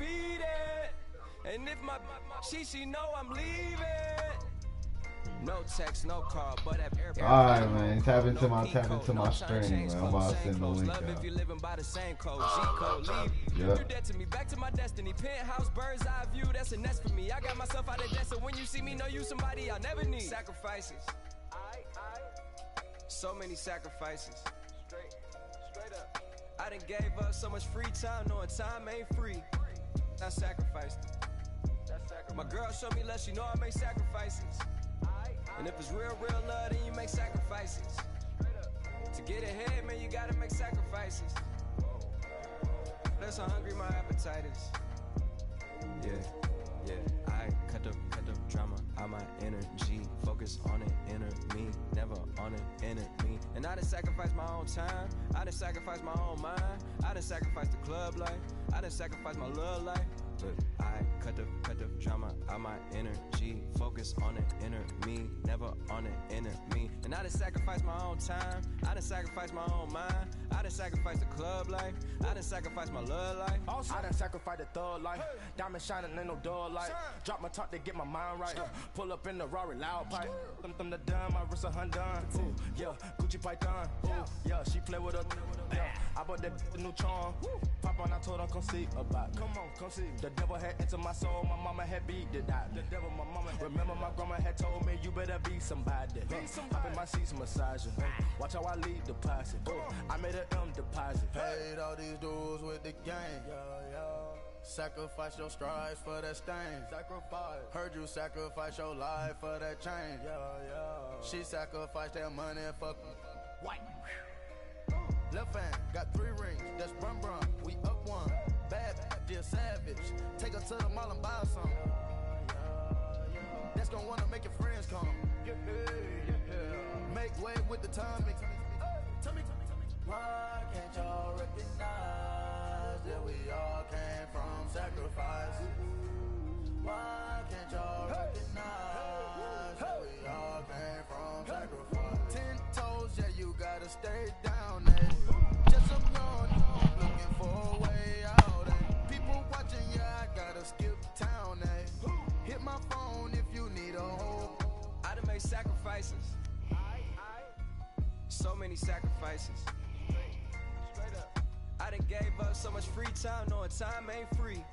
repeat it. And if my she know I'm leaving. No text, no call, but at alright, man. Tap into my stream, man. I'm about to send the link out. If you living by the same code, G code, leave. You dead to me, back to my destiny. Penthouse, bird's eye view, that's a nest for me. I got myself out of debt, so when you see me, know you somebody I'll never need. Sacrifices. So many sacrifices. Straight up. I done gave up so much free time, knowing time ain't free. I sacrificed it. My girl showed me love, she know I make sacrifices. And if it's real love, then you make sacrifices. To get ahead, man, you gotta make sacrifices. That's how hungry my appetite is. Yeah, I cut the drama out my energy. Focus on it, inner me, never on it, enemy. And I done sacrificed my own time. I done sacrificed my own mind. I done sacrificed the club life. I done sacrificed my love life. But I cut the drama out my energy. Focus on it, inner me, never on it, enemy. And I done sacrificed my own time. I done sacrificed my own mind. I done sacrificed the club life. I done sacrificed my love life. I done sacrificed the thug life. Diamond shining, ain't no dull light. Drop my top to get my mind right. Pull up in the Rari loud pipe. Them the dime, my wrist a Hyundai. Ooh, yeah, Gucci Python. Ooh, yeah, she play with her. Yeah, I bought that the new charm. Pop on, I told her come see about. Come on, come see. The devil had entered my soul. My mama had beat the die. The devil, my mama. Remember my grandma had told me you better be somebody. Hop in my seats, massaging. Watch how I lead the posse. I made an M deposit. Paid all these dudes with the game. Sacrifice your strides for that stain. Sacrifice. Heard you sacrifice your life for that change. She sacrificed that money for white. Left hand got 3 rings. That's brum brum. We up one. Bad, dear savage. Take her to the mall and buy some. That's gonna wanna make your friends come. Make way with the timing. Tell me. Why can't y'all recognize that we all came from sacrifice? Why can't y'all recognize that we all came from sacrifice? 10 toes, yeah, you gotta stay down there. Just a blowing, looking for a way out. People watching, yeah, I gotta skip town. Hit my phone if you need a hold. I done made sacrifices. So many sacrifices. I done gave up so much free time, knowing time ain't free.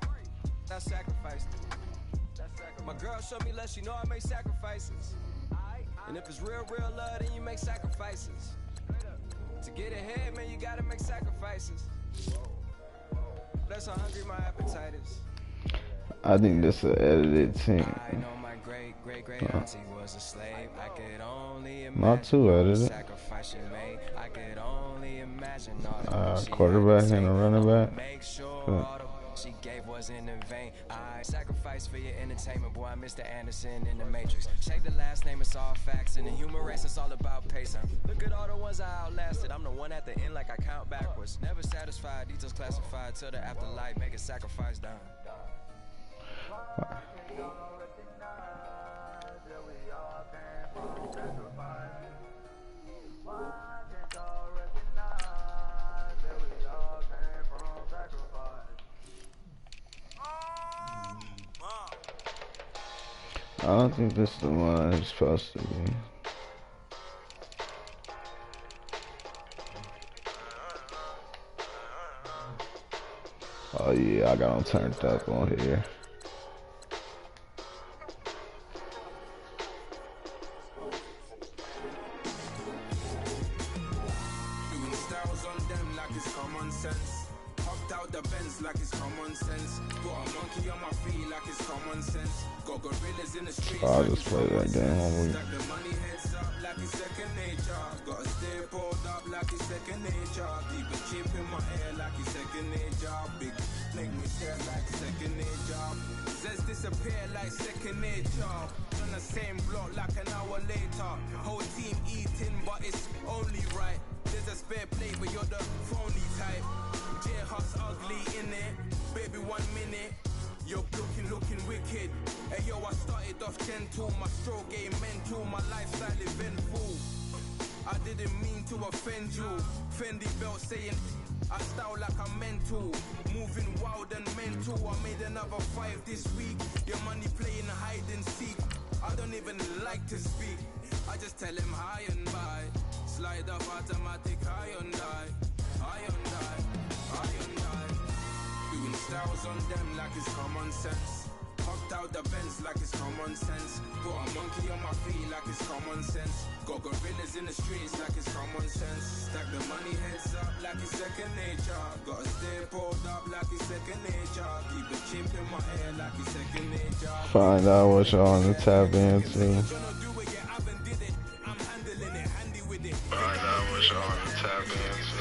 I sacrificed it. My girl showed me love, she know I make sacrifices. And if it's real love, then you make sacrifices. To get ahead, man, you gotta make sacrifices. That's how hungry my appetite is. I think this is an edited thing. I know my great auntie was a slave. I could only imagine. Not too edited. Sacrifice you made. I could only imagine all the quarterback and a running back. Make sure all the she gave wasn't in vain. I sacrificed for your entertainment, boy. I'm Mr. Anderson in the Matrix. Check the last name, it's all facts. In the human race, it's all about pace. Look at all the ones I outlasted. I'm the one at the end, like I count backwards. Never satisfied, details classified till the afterlife. Make a sacrifice down. I don't think this is the one it's supposed to be. Oh yeah, I got them turned up on here. I'll just play that game on me. Disappear like second nature. On the same block like an hour later. Whole team eating, but it's only right. There's a spare plate, but you're the phony type. J-Hus ugly in it. Baby, 1 minute. You're looking wicked. Hey yo, I started off gentle. My stroke game mental. My lifestyle eventful. I didn't mean to offend you. Fendi belt saying I style like I'm mental. Moving wild and mental. two, I made another 5 this week. Your money playing hide and seek. I don't even like to speak. I just tell him hi and bye. Slide up automatic Hyundai. Hyundai. Hyundai. Doing styles on them like it's common sense. Hopped out the Benz like it's common sense. Put a monkey on my feet like it's common sense. Got gorillas in the streets like it's common sense. Stack the money heads up like it's second nature. Gotta stay pulled up like it's second nature. Keep a chimp in my hair like it's second nature. Find out what y'all on the tap into. Find out what y'all on the tap into.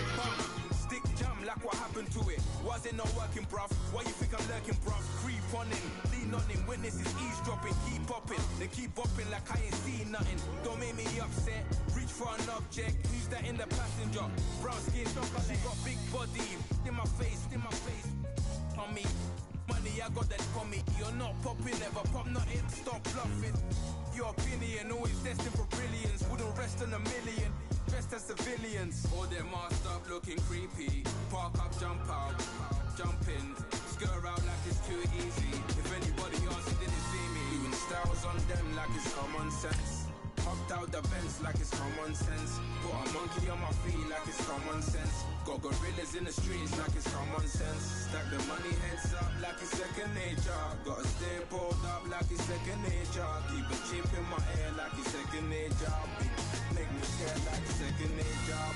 Stick jam like what happened to it. Was it not working, bruv? Why you think I'm lurking, bruv? Creep on him, lean on him. Witnesses eavesdropping, keep popping. They keep bopping like I ain't seen nothing. Don't make me upset. Reach for an object. Who's that in the passenger? Brown skin, she got big body. In my face, on me. Money, I got that for me. You're not popping, never pop nothing. Stop bluffing. Your opinion, always destined for brilliance. Wouldn't rest on a million. Dressed as civilians. All them masked up looking creepy. Park up, jump out, jump in. Skirt out like it's too easy. If anybody else didn't see me. Doing styles on them like it's common sense. Hopped out the Benz like it's common sense. Put a monkey on my feet like it's common sense. Got gorillas in the streets like it's common sense. Stack the money heads up like it's second nature. Gotta stay pulled up like it's second nature. Keep a chip in my hair like it's second nature. Make me scared like it's second nature.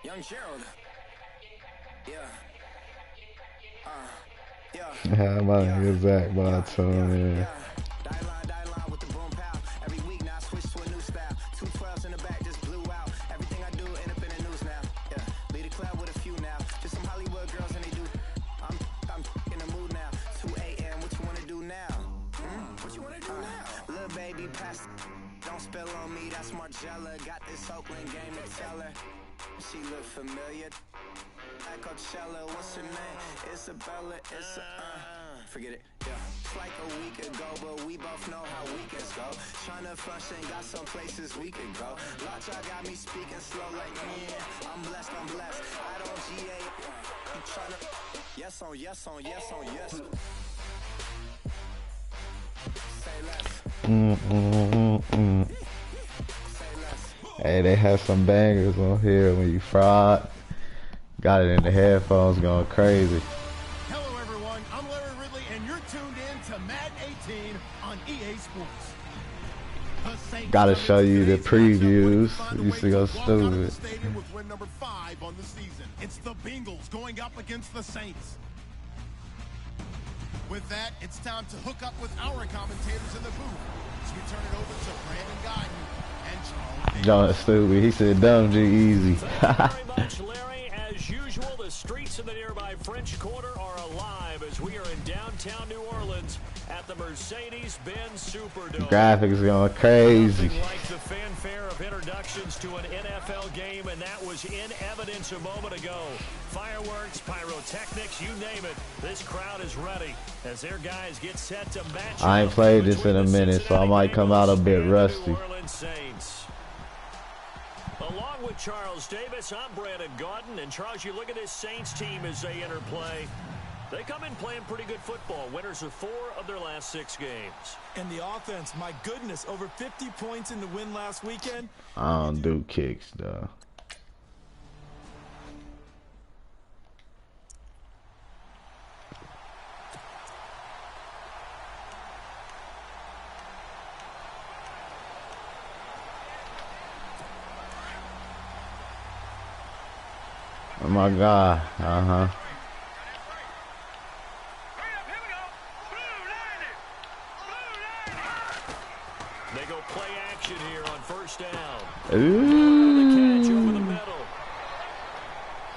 Young Gerald. Yeah, my nigga Zach Bottom, yeah. Die line with the boom pow. Every week now I switch to a new style. 212s in the back just blew out. Everything I do end up in the news now. Yeah, lead a club with a few now. Just some Hollywood girls and they do. I'm in the mood now. 2 a.m. What you wanna do now? What you wanna do now? Little baby pass. Don't spill on me. That's Margella. Got this Oakland game to tell her. She look familiar. At Coachella, what's her name? Isabella, forget it, yeah. It's like a week ago, but we both know how weekends go. Tryna function, got some places we could go. Lot y'all got me speaking slow like, yeah, I'm blessed. I don't GA, you tryna, yes on, yes. Say less. Hey, they have some bangers on here when you fraud. Got it in the headphones going crazy. Hello everyone, I'm Larry Ridley and you're tuned in to Madden 18 on EA Sports. Gotta show you the previews. You used to go stupid. With win number 5 on the season. It's the Bengals going up against the Saints. With that, it's time to hook up with our commentators in the booth. So we turn it over to Brandon Guyton and Charles. John stupid. He said dumb G easy. Very much, Larry. As usual, the streets of the nearby French Quarter are alive as we are in downtown New Orleans at the Mercedes-Benz Superdome. Graphics going crazy. Nothing like the fanfare of introductions to an NFL game, and that was in evidence a moment ago. Fireworks, pyrotechnics, you name it. This crowd is ready as their guys get set to match. I ain't played this in a minute, so I might come out a bit rusty. Along with Charles Davis, I'm Brandon Gautin. And Charles, you look at this Saints team as they enter play. They come in playing pretty good football. Winners of 4 of their last 6 games. And the offense, my goodness, over 50 points in the win last weekend. I don't do kicks, though. my God. They go play action here on first down. Ooh. The catch over the middle.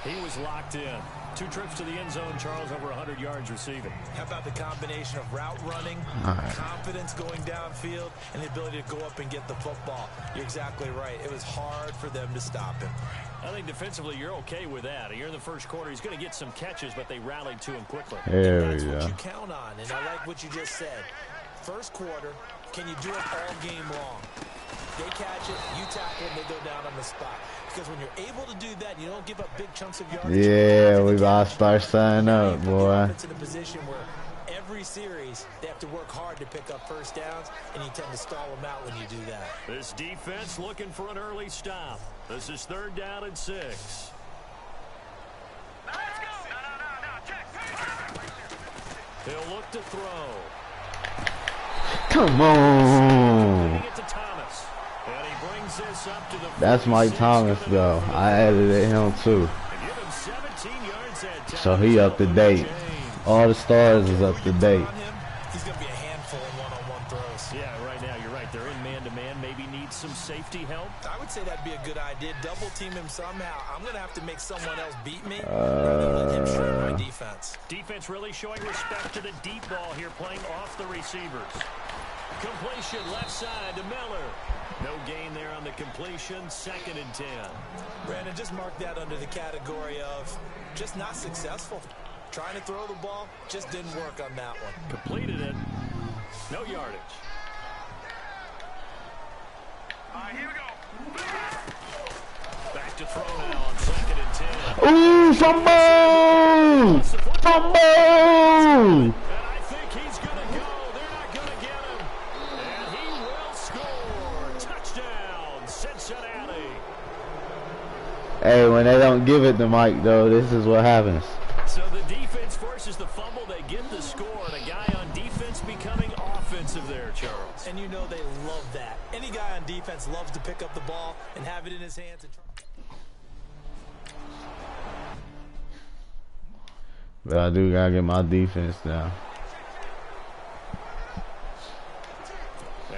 He was locked in. 2 trips to the end zone, Charles, over 100 yards receiving. How about the combination of route running, confidence going downfield, and the ability to go up and get the football? You're exactly right. It was hard for them to stop him. I think defensively you're okay with that. Here in the first quarter, he's going to get some catches, but they rallied to him quickly. That's what you count on, and I like what you just said. First quarter, can you do it all game long? They catch it, you tackle it, and they go down on the spot. Because when you're able to do that, you don't give up big chunks of yardage. Yeah, we about to start signing up, boy. It's in a position where every series they have to work hard to pick up first downs, and you tend to stall them out when you do that. This defense looking for an early stop. This is 3rd down and 6. He'll look to throw. Come on. That's Mike Thomas, though. I edited him, too. So he up to date. All the stars is up to date. He's going to be a handful in one-on-one throws. Yeah, right now, you're right. They're in man-to-man. Maybe needs some safety help. I would say that'd be a good idea. Double team him somehow. I'm going to have to make someone else beat me. Let him shred my defense. Defense really showing respect to the deep ball here, playing off the receivers. Completion left side to Miller. No gain there on the completion. 2nd and 10. Brandon, just mark that under the category of just not successful. Trying to throw the ball, just didn't work on that one. Completed it. No yardage. All right, here we go. Back to throw now on 2nd and 10. Ooh, fumble! Fumble! Hey, when they don't give it to Mike, though, this is what happens. So the defense forces the fumble. They get the score. And a guy on defense becoming offensive there, Charles. And you know they love that. Any guy on defense loves to pick up the ball and have it in his hands. But I do got to get my defense now.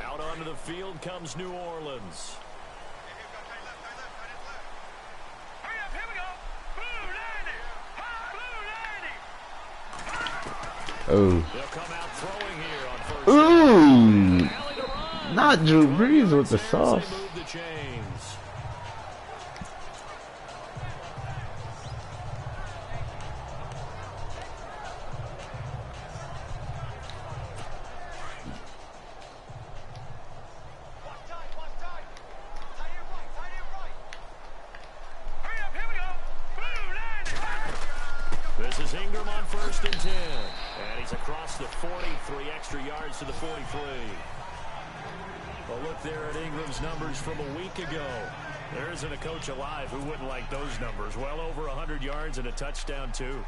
Out onto the field comes New Orleans. Oh. Ooh. Not Drew Brees with the sauce. This is Ingram on 1st and 10. And he's across the 40, 3 extra yards to the 43. Well, look there at Ingram's numbers from a week ago. There isn't a coach alive who wouldn't like those numbers. Well over 100 yards and a touchdown, too.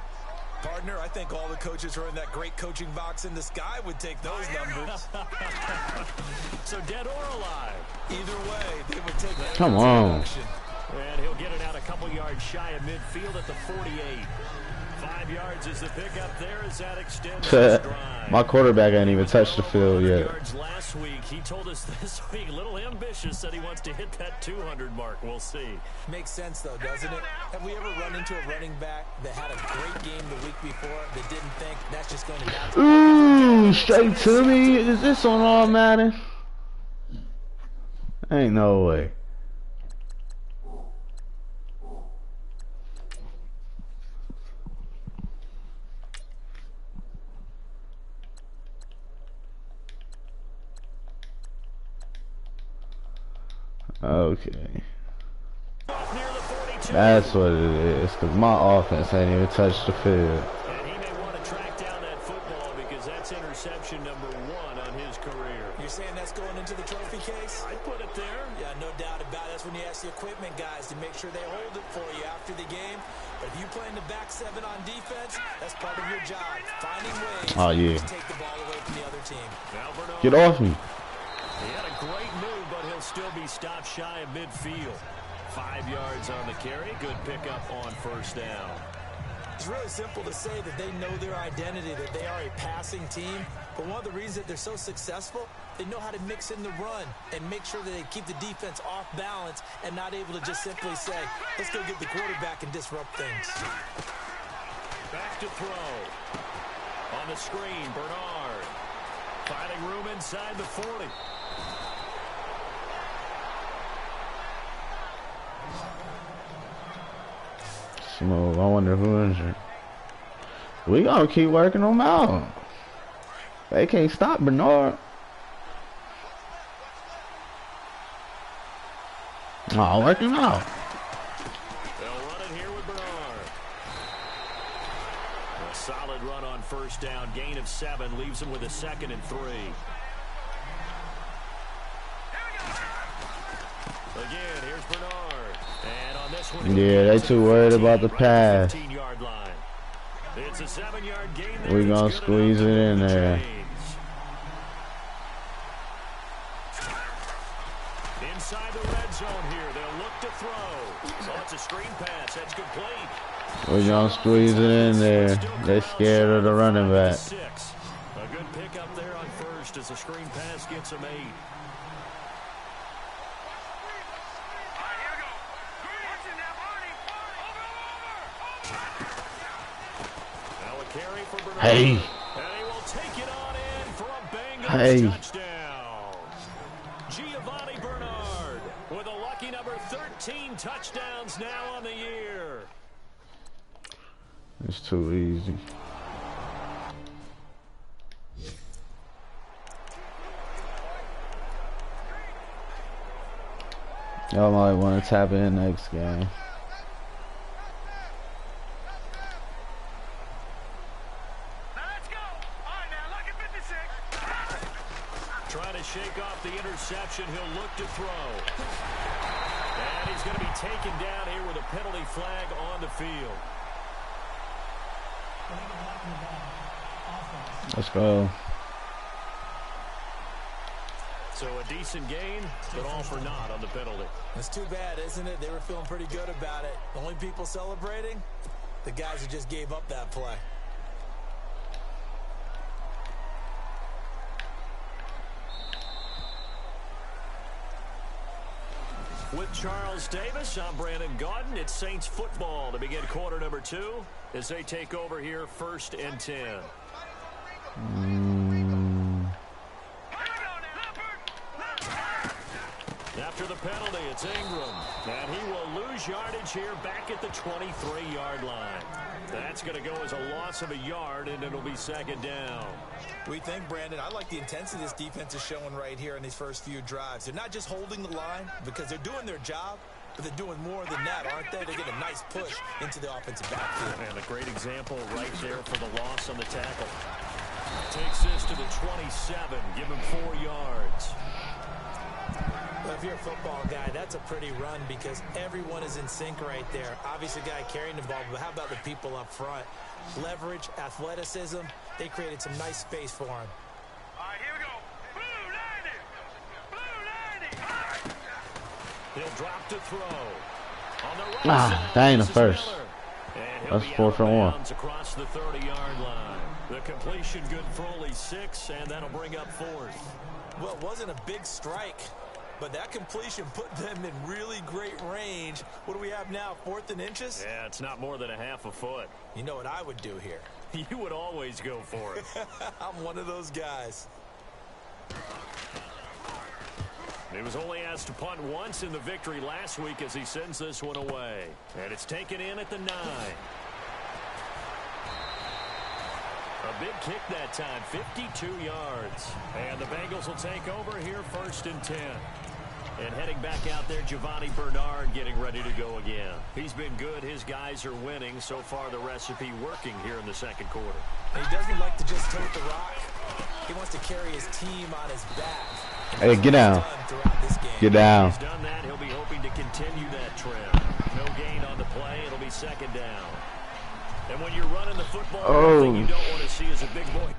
Partner, I think all the coaches who are in that great coaching box in the sky would take those numbers. So dead or alive. Either way, they would take that. Come on. And he'll get it out a couple yards shy of midfield at the 48. 5 yards is the pickup there as that extends his drive. My quarterback ain't even touched the field yet. Yards last week. He told us this week, a little ambitious, said he wants to hit that 200 mark. We'll see. Makes sense, though, doesn't it? Have we ever run into a running back that had a great game the week before that didn't think that's just going to happen? Ooh, straight to me. Is this on all Madden? Ain't no way. Okay. That's what it is, because my offense ain't even touched the field. And he may want to track down that football because that's interception number 1 on his career. You're saying that's going into the trophy case? I'd put it there. Yeah, no doubt about it. That's when you ask the equipment guys to make sure they hold it for you after the game. But if you play in the back 7 on defense, that's part of your job. Finding ways to take the ball away from the other team. Get off me. He had a great move, but he'll still be stopped shy of midfield. 5 yards on the carry. Good pickup on first down. It's really simple to say that they know their identity, that they are a passing team. But one of the reasons that they're so successful, they know how to mix in the run and make sure that they keep the defense off balance and not able to just simply say, let's go get the quarterback and disrupt things. Back to throw. On the screen, Bernard. Finding room inside the 40. Smooth. I wonder who injured. We gotta keep working them out. They can't stop Bernard. Oh, work him out. They'll run it here with Bernard. A solid run on first down. Gain of 7 leaves them with a 2nd and 3. Again, here's Bernard. And on this one, yeah, they too worried about the pass. 15-yard line. It's a 7-yard gain. We're gonna squeeze it in there. Inside the red zone here, they'll look to throw. So it's a screen pass. That's complete. We're gonna squeeze it in there. They're scared of the running back. 6. A good pickup there on first as the screen pass gets them 8. Hey. And he will take it on in for a Bengals touchdown. Giovanni Bernard with a lucky number 13 touchdowns now on the year. It's too easy. Y'all might want to tap in next game. Shake off the interception. He'll look to throw. And he's going to be taken down here with a penalty flag on the field. Let's go. So a decent gain, but all for naught on the penalty. It's too bad, isn't it? They were feeling pretty good about it. The only people celebrating, the guys who just gave up that play. With Charles Davis, I'm Brandon Gaudin. It's Saints football to begin quarter number 2 as they take over here 1st and 10. After the penalty, it's Ingram. And he will lose yardage here back at the 23-yard line. That's going to go as a loss of a yard, and it'll be 2nd down. We think, Brandon, I like the intensity this defense is showing right here in these first few drives. They're not just holding the line because they're doing their job, but they're doing more than that, aren't they? They get a nice push into the offensive backfield. And a great example right there for the loss on the tackle. Takes this to the 27. Give him 4 yards. Well, if you're a football guy, that's a pretty run because everyone is in sync right there. Obviously, the guy carrying the ball, but how about the people up front? Leverage, athleticism, they created some nice space for him. All right, here we go. Blue 90. Blue 90. He'll drop to throw. On the right side, dang, the this is first. Miller. And That's he'll be 4 out for of 1. bounds across the 30-yard line. The completion good for only 6, and that'll bring up 4th. Well, it wasn't a big strike, but that completion put them in really great range. What do we have now, 4th and inches? Yeah, it's not more than a half a foot. You know what I would do here? You would always go for it. I'm one of those guys. He was only asked to punt once in the victory last week as he sends this one away. And it's taken in at the 9. A big kick that time, 52 yards. And the Bengals will take over here 1st and 10. And heading back out there, Giovanni Bernard getting ready to go again. He's been good. His guys are winning. So far, the recipe working here in the 2nd quarter. And he doesn't like to just tote the rock. He wants to carry his team on his back. Hey, get down. Get down. He's done that. He'll be hoping to continue that trend. No gain on the play. It'll be 2nd down. And when you're running the football, one thing you don't want to see is a big boy.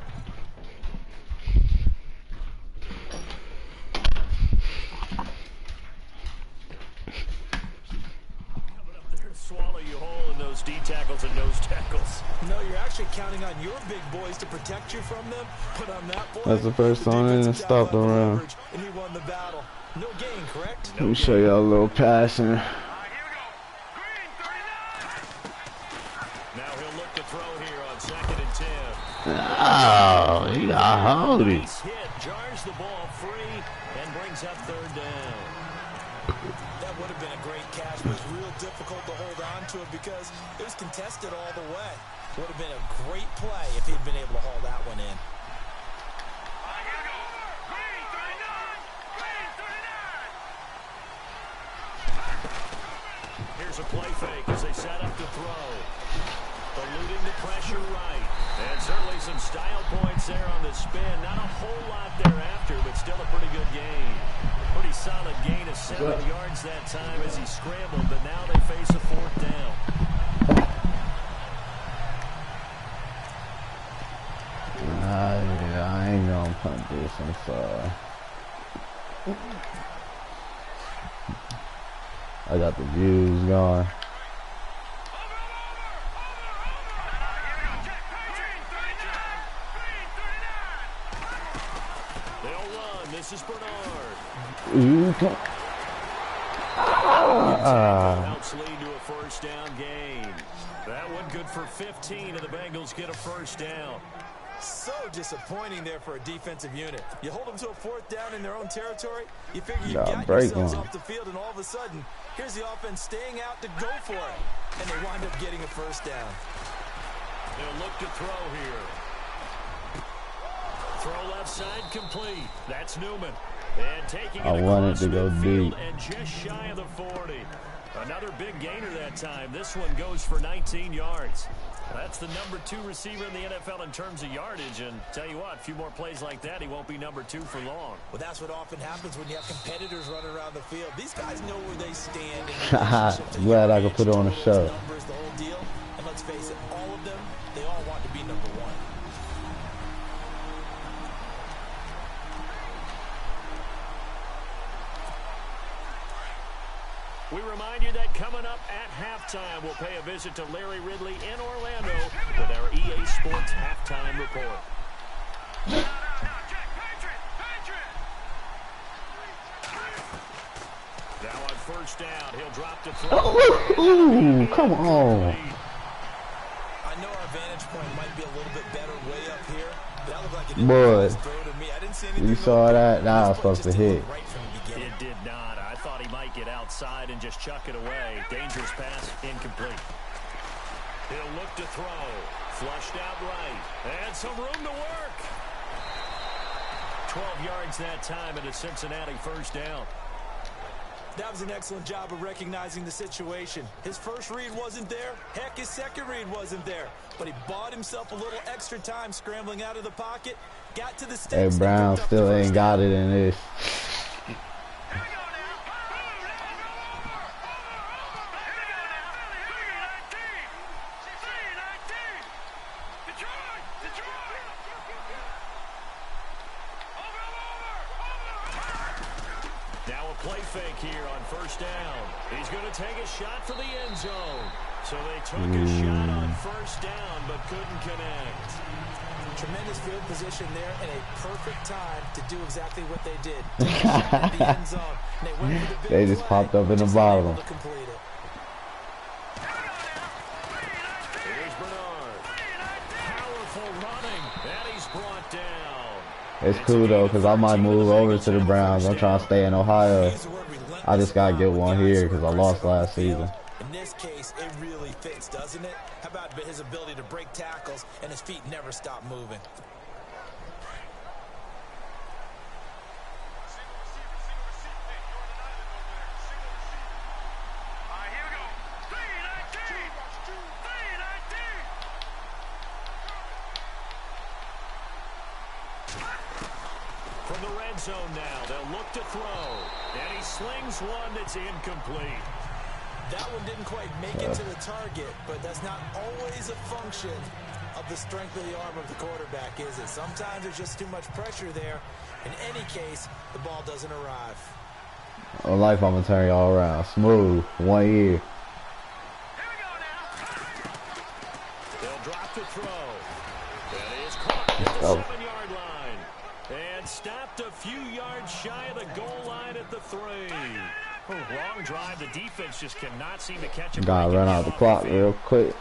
tackles. No, you're actually counting on your big boys to protect you from them. But on that play, That's the first time and stopped the run. And he won the battle. No gain, correct? Let me show y'all a little passing. Now he'll look to throw here on 2nd and 10. Oh, he got hold of it. Nice hit, jars the ball free, and brings up 3rd down. That would have been a great catch, but it was real difficult to hold on to it because it was contested all the way. Would have been a great play if he'd been able to haul that one in. Here's a play fake as they set up to throw. Eluding the pressure right. And certainly some style points there on the spin. Not a whole lot thereafter, but still a pretty good gain. Pretty solid gain of 7 yards that time as he scrambled, but now they face a 4th down. Yeah, I ain't gonna punt this, I'm sorry. I got the views going. They'll run. This is Bernard. Ooh, come Helps lead to a 1st down gain. That one good for 15, and the Bengals get a 1st down. So disappointing there for a defensive unit. You hold them to a 4th down in their own territory, you figure you got yourselves off the field, and all of a sudden, here's the offense staying out to go for it. And they wind up getting a 1st down. They'll look to throw here. Throw left side complete. That's Newman. And taking it I wanted to go deep. And just shy of the 40. Another big gainer that time. This one goes for 19 yards. That's the number 2 receiver in the NFL in terms of yardage. And tell you what, a few more plays like that, he won't be number 2 for long. Well, that's what often happens when you have competitors running around the field. These guys know where they stand. Glad I could put it on the show. Numbers, the whole deal. And let's face it, all of them, they all want to be number 1. We remind you that coming up at halftime, we'll pay a visit to Larry Ridley in Orlando with our EA Sports Halftime Report. Now on 1st down, he'll drop to throw. Ooh, come on. I know our vantage point might be a little bit better way up here, but that looked like it didn't throw to me. I didn't see anything. You saw that? That was supposed to hit. It did not. I thought he might get outside and just chuck it away. Dangerous pass, incomplete. He'll look to throw. Flushed out right. And some room to work. 12 yards that time and a Cincinnati 1st down. That was an excellent job of recognizing the situation. His first read wasn't there. Heck, his second read wasn't there. But he bought himself a little extra time scrambling out of the pocket. Got to the stakes. Hey, Brown still ain't got it in this. Now a play fake here on 1st down. He's going to take a shot for the end zone. So they took a shot on 1st down, but couldn't connect. Tremendous field position there and a perfect time to do exactly what they did. The end zone. They just popped up in the bottom. Here's Bernard. Powerful running. And he's brought down. It's cool though, because I might move over to the Browns. I'm trying to stay in Ohio. I just got to get one here because I lost last season. In this case, it really fits, doesn't it? How about his ability to break tackles and his feet never stop moving? From the red zone now, they'll look to throw. And he slings one that's incomplete. That one didn't quite make it to the target, but that's not always a function of the strength of the arm of the quarterback, is it? Sometimes there's just too much pressure there. In any case, the ball doesn't arrive. On life, I'm going to turn you all around. Smooth. 1 year. throw. That is caught at the 7-yard line. And stopped a few yards shy of the goal line at the 3. Long drive. The defense just cannot seem to catch it. Gotta run out the clock real quick.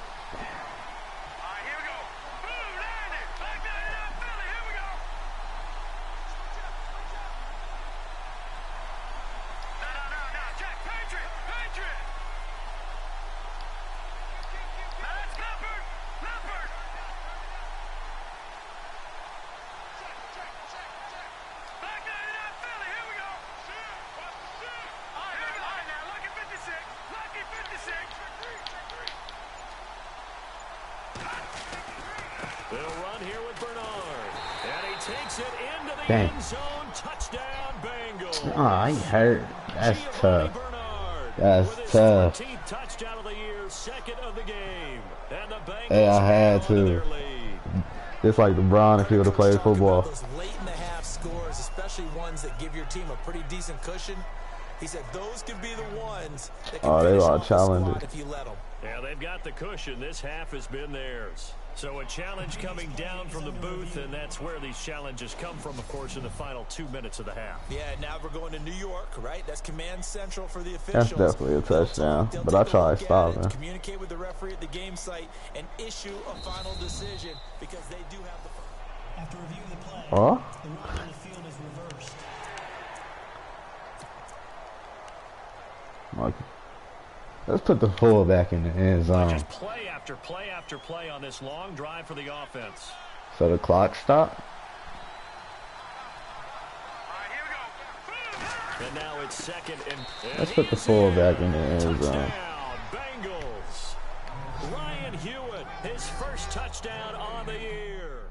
They'll run here with Bernard. And he takes it into the Dang. end zone. Touchdown, Bengals. Oh, he hurt. That's tough. Bernard That's with his tough. 14th touchdown of the year, second of the game. And the Bengals Hey, I had held to. their lead. Just like LeBron if he would have played football. Those late in the half scores, especially ones that give your team a pretty decent cushion. He said those could be the ones that can They finish are off the squad challengers. if you let them. Yeah, they've got the cushion. This half has been theirs. So a challenge coming down from the booth, and that's where these challenges come from, of course, in the final 2 minutes of the half. Yeah, now we're going to New York, right? That's command central for the officials. That's definitely a touchdown. They'll But I take a tried look at it, stopping. communicate with the referee at the game site, and issue a final decision because they do have the. After reviewing the play, Oh? the rule on the field is reversed. Let's put the fullback in the end zone. Just play after play after play on this long drive for the offense. So the clock stopped. And now it's second and Let's put the fullback in the end zone. touchdown, Bengals. Ryan Hewitt, his first touchdown on the year.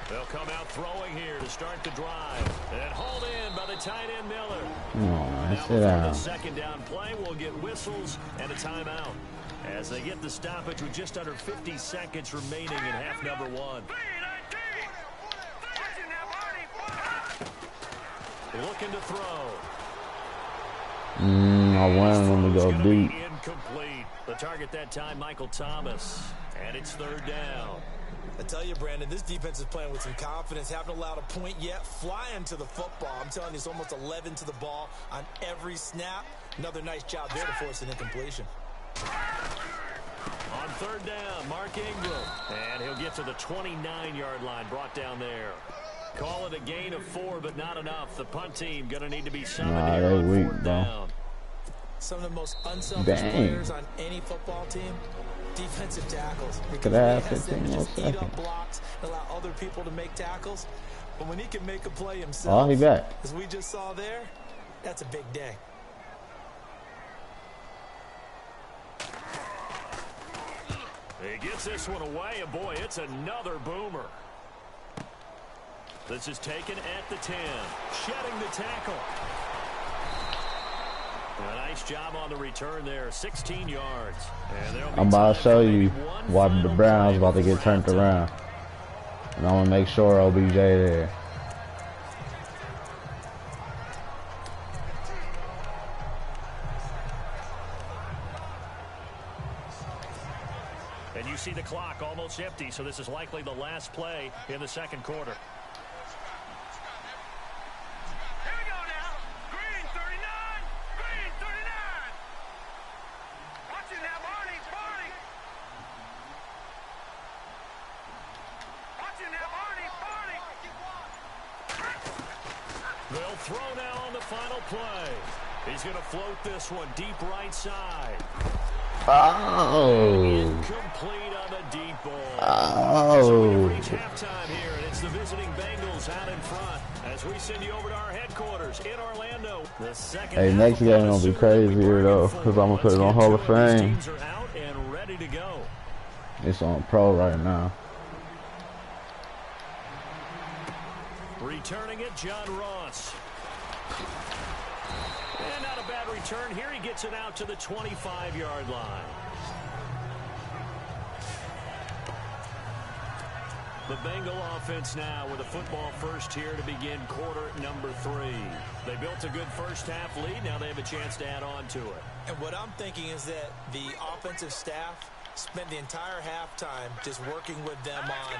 They'll come out throwing here to start the drive. And hauled in by the tight end Miller. Oh, Now sit before the down. second down play, we'll get whistles and a timeout as they get the stoppage with just under 50 seconds remaining in half number 1. Looking to throw. I wanted him to go Gonna be deep. incomplete. The target that time, Michael Thomas. And it's third down. I tell you, Brandon, this defense is playing with some confidence. Haven't allowed a point yet. Flying to the football. I'm telling you, it's almost 11 to the ball on every snap. Another nice job there to force an incompletion. On third down, Mark Ingram. And he'll get to the 29-yard line, brought down there. Call it a gain of 4, but not enough. The punt team going to need to be summoned Nah, here they on weak, fourth bro. down. Some of the most unselfish Dang. players on any football team, defensive tackles. Because Could have he has them 15 more just eat up seconds. blocks, allow other people to make tackles. But when he can make a play himself, Oh, he back. as we just saw there, that's a big day. He gets this one away, and boy, it's another boomer. This is taken at the 10. Shedding the tackle. A nice job on the return there, 16 yards. And there'll be I'm about to time show for maybe you one why the final Browns play about to get before turned halftime. around. And I'm going to make sure OBJ there. And you see the clock almost empty, so this is likely the last play in the second quarter. Here we go now. Green 39. Green 39. Watch it now, Barney. Barney. Watch it now, Barney. Barney. They'll throw now on the final play. He's going to float this one deep right side. Oh. Incomplete on the deep ball. So Oh. we reach halftime here, and it's the visiting Bengals out in front as we send you over to our headquarters in Orlando. The second Hey, half next of game what gonna be is crazy soon to here, though, bargain 'cause I'ma for. put it on Let's get Hall of to it. These Fame. teams are out and ready to go. It's on pro right now. Returning it, John Ross. And not a bad return here. He gets it out to the 25-yard line. The Bengal offense now with a football first here to begin quarter number 3. They built a good first half lead. Now they have a chance to add on to it. And what I'm thinking is that the offensive staff spent the entire halftime just working with them on,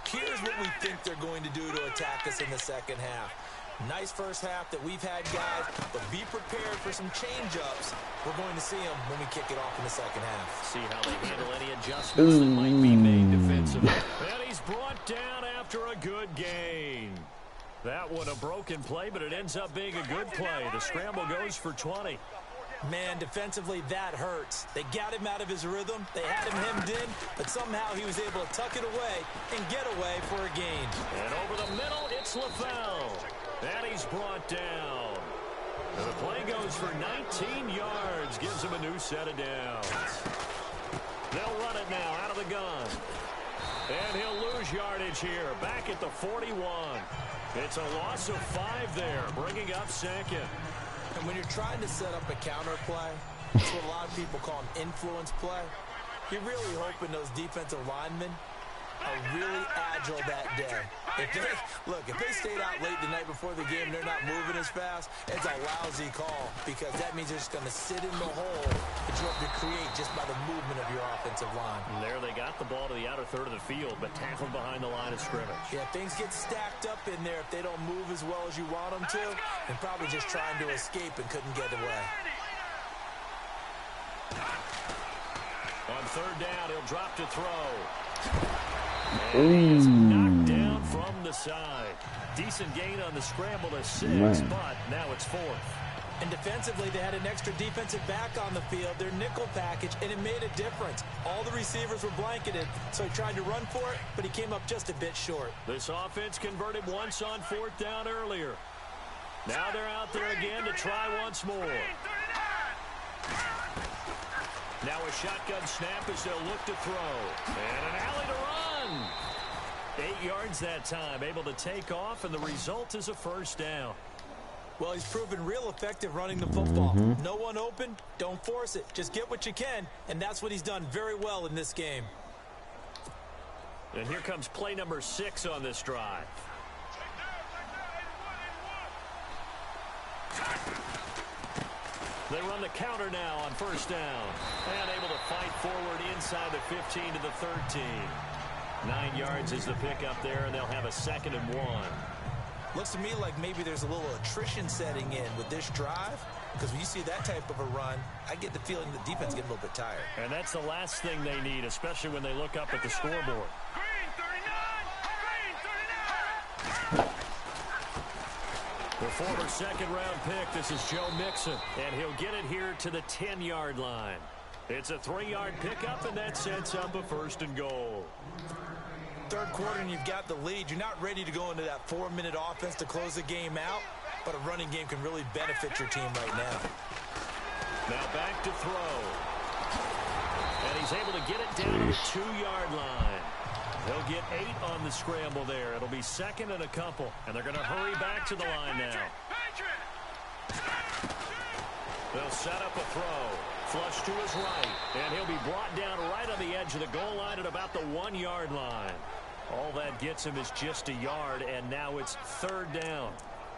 here's what we think they're going to do to attack us in the second half. Nice first half that we've had, guys, but be prepared for some change-ups. We're going to see them when we kick it off in the second half. See how they handle any adjustments that might be made defensively. And he's brought down after a good gain. That one a broken play, but it ends up being a good play. The scramble goes for 20. Man, defensively, that hurts. They got him out of his rhythm. They had him hemmed in, but somehow he was able to tuck it away and get away for a gain. And over the middle, it's LaFell. And he's brought down. And the play goes for 19 yards. Gives him a new set of downs. They'll run it now out of the gun. And he'll lose yardage here. Back at the 41. It's a loss of 5 there, bringing up second. And when you're trying to set up a counter play, that's what a lot of people call an influence play. You're really hoping those defensive linemen are really agile that day. If they stayed out late the night before the game and they're not moving as fast, it's a lousy call because that means they're just going to sit in the hole that you have to create just by the movement of your offensive line. And there they got the ball to the outer third of the field, but tackled behind the line of scrimmage. Yeah, things get stacked up in there if they don't move as well as you want them to, and probably just trying to escape and couldn't get away. On third down, he'll drop to throw. And he is knocked down from the side. Decent gain on the scramble to 6, but now it's 4th. And defensively, they had an extra defensive back on the field, their nickel package, and it made a difference. All the receivers were blanketed, so he tried to run for it, but he came up just a bit short. This offense converted once on 4th down earlier. Now they're out there again to try once more. Now a shotgun snap as they'll look to throw. And an alley to run. 8 yards that time, able to take off, and the result is a first down. Well, he's proven real effective running the football. No one open, don't force it. Just get what you can, and that's what he's done very well in this game. And here comes play number 6 on this drive. They run the counter now on first down. And able to fight forward inside the 15 to the 13. 9 yards is the pickup there, and they'll have a 2nd and 1. Looks to me like maybe there's a little attrition setting in with this drive, because when you see that type of a run, I get the feeling the defense getting a little bit tired. And that's the last thing they need, especially when they look up at the scoreboard. Green 39! Green 39! The former second-round pick, this is Joe Mixon, and he'll get it here to the 10-yard line. It's a 3-yard pickup, and that sets up a 1st and goal. Third quarter and you've got the lead. You're not ready to go into that 4-minute offense to close the game out, but a running game can really benefit your team right now. Now back to throw. And he's able to get it down to the 2-yard line. They'll get 8 on the scramble there. It'll be 2nd and a couple, and they're going to hurry back to the line now. They'll set up a throw. Flush to his right, and he'll be brought down right on the edge of the goal line at about the 1-yard line. All that gets him is just a yard, and now it's 3rd down.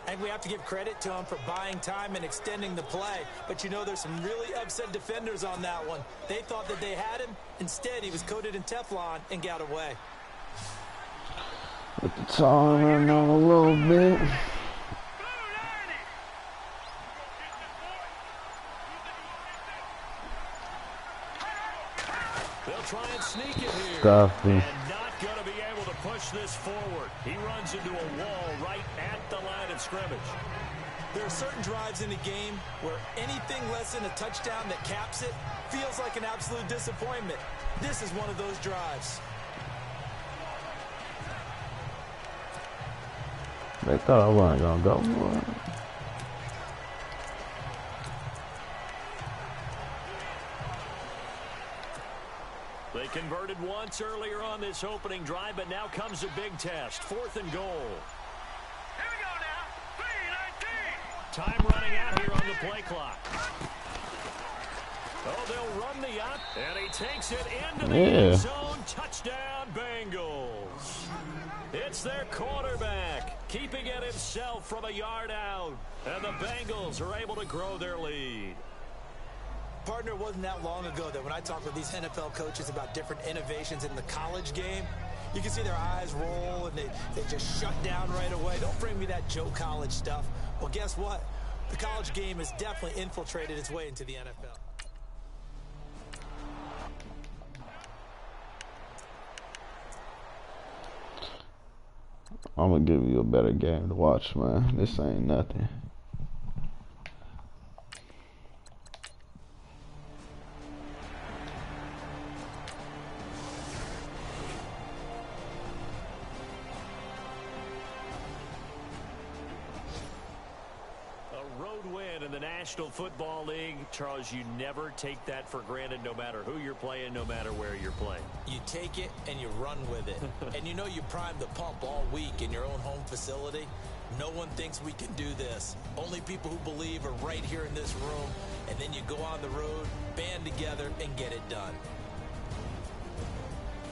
I think we have to give credit to him for buying time and extending the play. But, you know, there's some really upset defenders on that one. They thought that they had him. Instead, he was coated in Teflon and got away. With the time running on a little bit. They'll try and sneak it here. Stuff me. And not going to be able to push this forward. He runs into a wall right at the line of scrimmage. There are certain drives in the game where anything less than a touchdown that caps it feels like an absolute disappointment. This is one of those drives. They thought I wasn't going to go for it. They converted once earlier on this opening drive, but now comes a big test. 4th and goal. Here we go now. 3-19. Time running out here on the play clock. Oh, they'll run the out, and he takes it into the end zone. Touchdown, Bengals. It's their quarterback, keeping it himself from a yard out. And the Bengals are able to grow their lead. Partner, wasn't that long ago that when I talk with these NFL coaches about different innovations in the college game, you can see their eyes roll and they just shut down right away. Don't bring me that Joe College stuff. Well, guess what? The college game has definitely infiltrated its way into the NFL. I'm going to give you a better game to watch, man. This ain't nothing. National Football League, Charles, you never take that for granted no matter who you're playing, no matter where you're playing. You take it and you run with it. And you know you primed the pump all week in your own home facility. No one thinks we can do this. Only people who believe are right here in this room. And then you go on the road, band together, and get it done.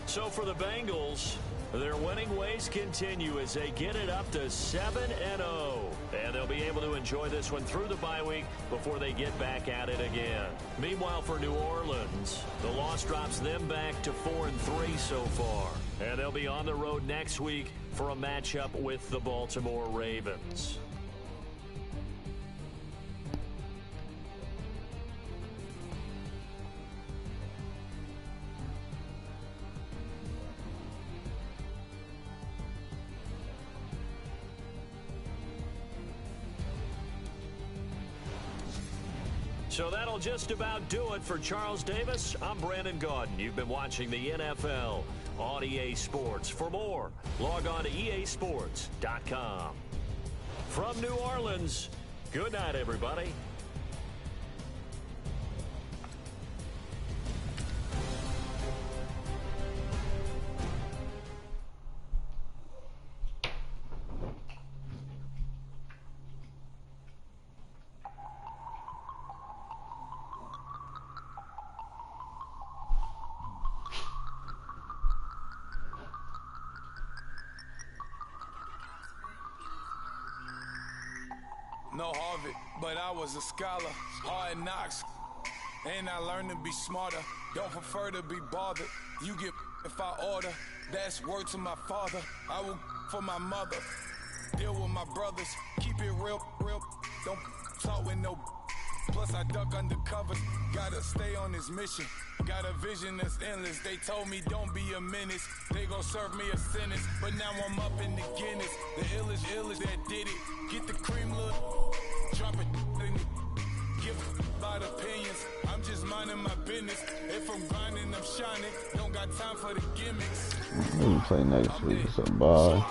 So for the Bengals, their winning ways continue as they get it up to 7-0. And they'll be able to enjoy this one through the bye week before they get back at it again. Meanwhile, for New Orleans, the loss drops them back to 4-3 so far. And they'll be on the road next week for a matchup with the Baltimore Ravens. So that'll just about do it for Charles Davis. I'm Brandon Gaudin. You've been watching the NFL on EA Sports. For more, log on to easports.com. From New Orleans, good night, everybody. No Harvard, but I was a scholar. Hard knocks, and I learned to be smarter. Don't prefer to be bothered. You get if I order. That's word to my father. I will for my mother. Deal with my brothers. Keep it real. Don't talk with no. Plus I duck undercover. Gotta stay on this mission. Got a vision that's endless. They told me don't be a menace. They gon' serve me a sentence. But now I'm up in the Guinness. The illest that did it. Get the cream, look. Drop it. Give about opinions. I'm just minding my business. If I'm grinding, I'm shining. Don't got time for the gimmicks. Maybe play next week. So bye.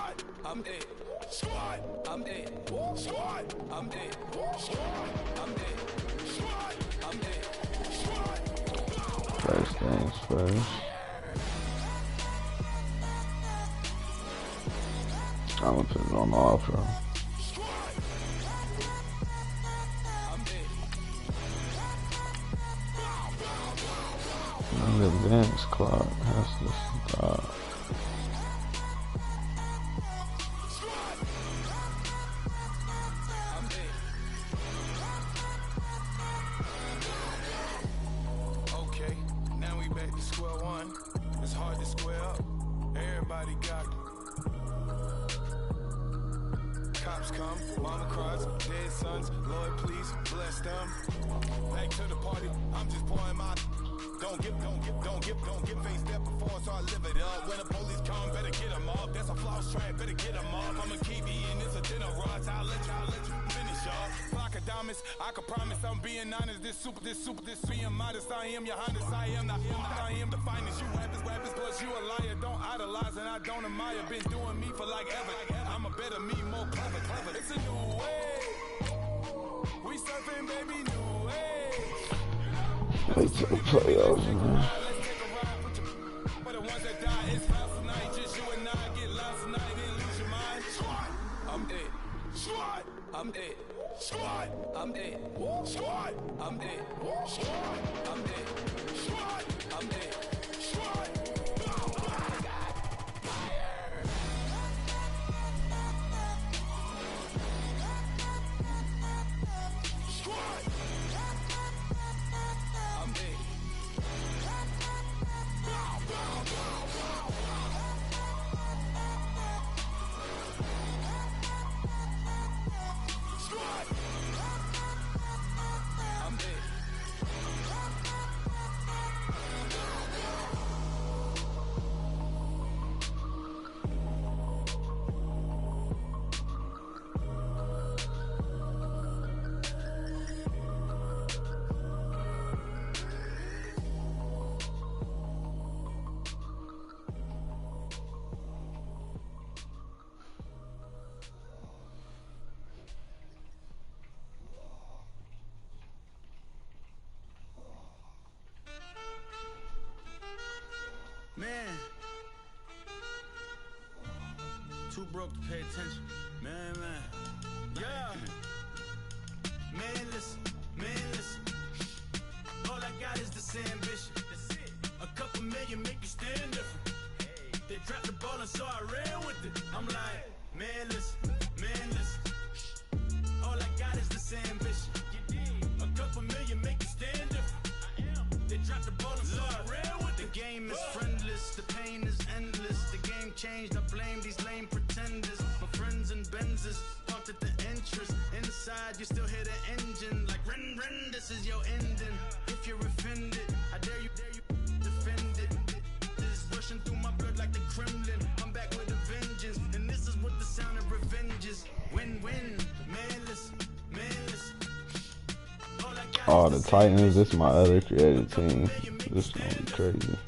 I'm it. Squad. I'm it. Squad. I'm it. Squad. I'm it. Squad. I'm it. First things first. I'm gonna put it on the outro. The dance clock has to stop. Okay, now we back to square one. It's hard to square up. Everybody got cops come, mama cries, dead sons. Lord, please bless them. Back to the party. I'm just pouring my. Don't get face step before, so I live it up. When the police come, better get them up. That's a floss track, better get them up. I'm a kiwi and it's a dinner rush. I'll let you finish up. Flock of diamonds, I can promise I'm being honest. This being modest. I am your Honda, I am the finest. You rappers, plus you a liar. Don't idolize and I don't admire. Been doing me for like ever. I'm a better me, more clever. It's a new way. We surfing, baby, new way. Wait till the playoffs, man. For the ones that die, it's last night. Just you and I get lost tonight and lose your mind. I'm it. I'm it. Squad. I'm dead. Squad. I'm dead. Squad. I'm dead. Squad. I'm dead. Squad. Man, too broke to pay attention. Man. Yeah. Man, listen. All I got is this ambition. A couple million make you stand different. They dropped the ball and so I ran with it. I'm like, man, listen. All I got is this ambition. A couple million make you stand different. They dropped the ball and so I ran with it. The game is friendless, the pain is endless. The game changed, I blame these lame pretenders. My friends and Benzes parked at the entrance. Inside, you still hear the engine. Like, ren, this is your ending. If you're offended, I dare you defend it. This is rushing through my blood like the Kremlin. I'm back with a vengeance, and this is what the sound of revenge is. Win-win, man, listen. Oh, the Titans, this is my other creative team. This is gonna be crazy.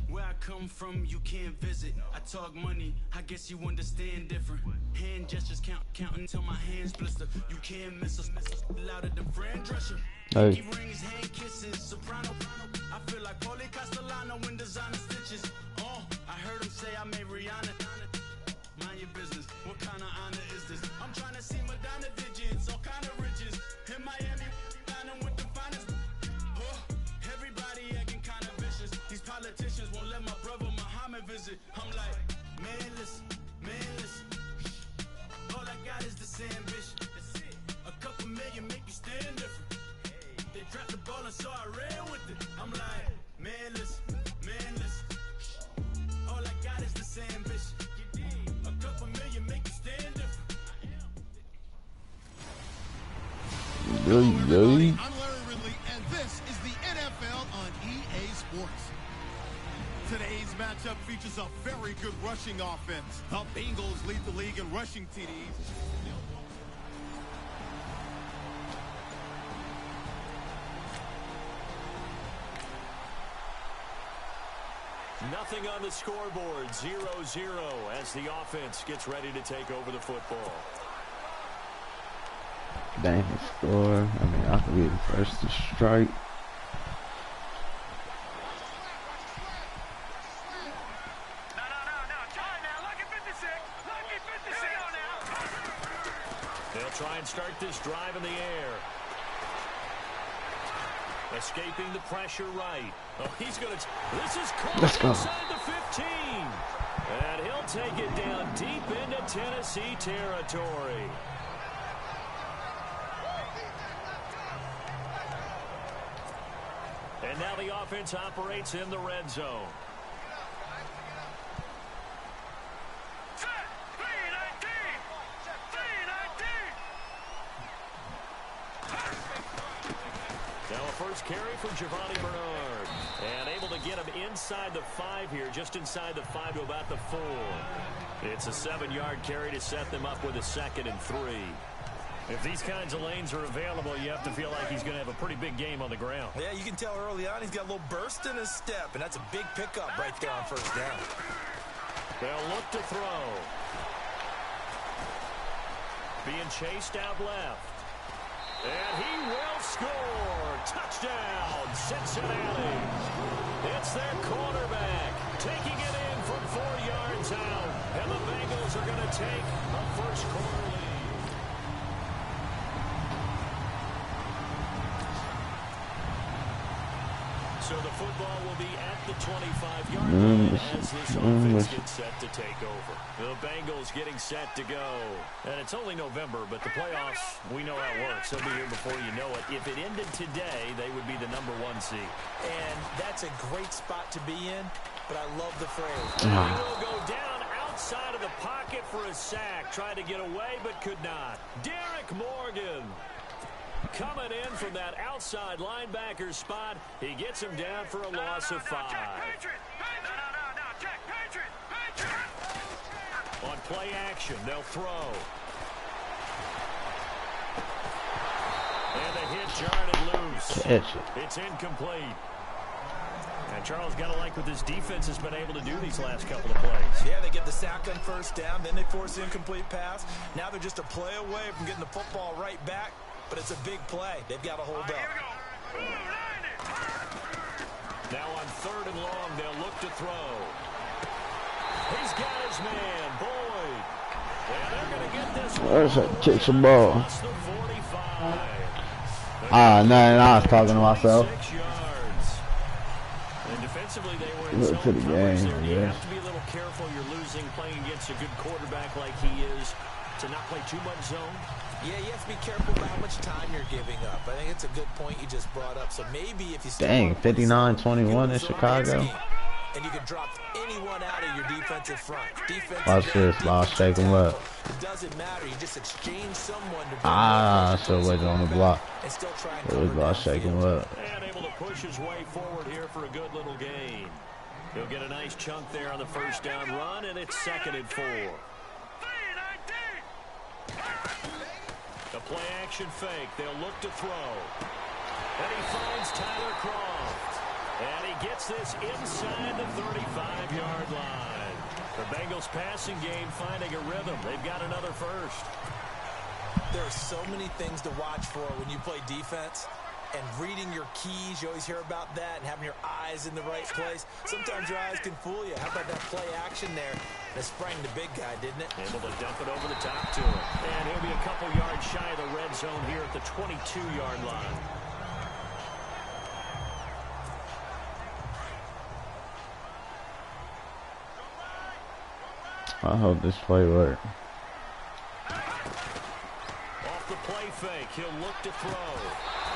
Where I come from, you can't visit. I talk money, I guess you understand different. Hand gestures counting until my hands blister. You can't miss us louder than Fran Drescher. Hey. Rings, hand kisses, soprano. I feel like Paulie Castellano in designer stitches. Oh, I heard him say I made Rihanna. Mind your business, what kind of honor is this? I'm trying to see Madonna digits, all kind of riches. In Miami, dining with the finest. Oh, everybody acting kind of vicious. These politicians won't let my brother Muhammad visit. I'm like, man, listen. All I got is this ambition. A couple million make you stand different. They dropped the ball and so I ran with it. I'm like, man, listen. All I got is this ambition. A couple million make you stand different. I'm Larry Ridley, and this is the NFL on EA Sports. Today's matchup features a very good rushing offense. The Bengals lead the league in rushing TDs. Nothing on the scoreboard, 0-0 as the offense gets ready to take over the football. Dang, he scored. I mean, I could be the first to strike. They'll try and start this drive in the air. Escaping the pressure right. Oh, he's going to... This is caught inside the 15. And he'll take it down deep into Tennessee territory. And now the offense operates in the red zone. Now a first carry for Giovanni Bernard. And able to get him inside the 5 here, just inside the 5 to about the 4. It's a 7-yard carry to set them up with a 2nd and 3. If these kinds of lanes are available, you have to feel like he's going to have a pretty big game on the ground. Yeah, you can tell early on he's got a little burst in his step, and that's a big pickup right there on first down. They'll look to throw. Being chased out left. And he will score. Touchdown, Cincinnati. It's their quarterback taking it in from 4 yards out. And the Bengals are going to take a first quarter lead. So the football will be at the 25-yard line as this offense gets set to take over. The Bengals getting set to go. And it's only November, but the playoffs, we know how it works. They'll be here before you know it. If it ended today, they would be the #1 seed. And that's a great spot to be in, but I love the phrase. He will go down outside of the pocket for a sack. Tried to get away, but could not. Derek Morgan coming in from that outside linebacker spot. He gets him down for a loss of 5. On play action, they'll throw. And the hit jarred it loose. It's incomplete. And Charles got to like what this defense has been able to do these last couple of plays. Yeah, they get the sack on first down, then they force the incomplete pass. Now they're just a play away from getting the football right back. But it's a big play. They've got to hold up. Now on 3rd and long, they'll look to throw. He's got his man, Boyd. And they're going to get this one. Where's that? Kick some ball. Across the 45. No, I was talking to myself. 6 yards. And defensively, they were in Look zone to the coverage game, there. You yeah. have to be a little careful. You're losing playing against a good quarterback like he is to not play too much zone. Yeah, you have to be careful about how much time you're giving up. I think it's a good point you just brought up. So maybe if you still 59-21 in Chicago. And you can drop anyone out of your defensive front. Watch this. I'll shake him up. It doesn't matter. You just exchange someone to So wait on the block. and still try and It was cover about shaking him up. And able to push his way forward here for a good little gain. He'll get a nice chunk there on the first down run, and it's 2nd and 4. The play action fake. They'll look to throw. And he finds Tyler Croft. And he gets this inside the 35-yard line. The Bengals passing game finding a rhythm. They've got another first. There are so many things to watch for when you play defense. And reading your keys, you always hear about that, and having your eyes in the right place. Sometimes your eyes can fool you. How about that play action there? That sprang the big guy, didn't it? Able to dump it over the top to him. And he'll be a couple yards shy of the red zone here at the 22-yard line. I hope this play works. Off the play fake, he'll look to throw.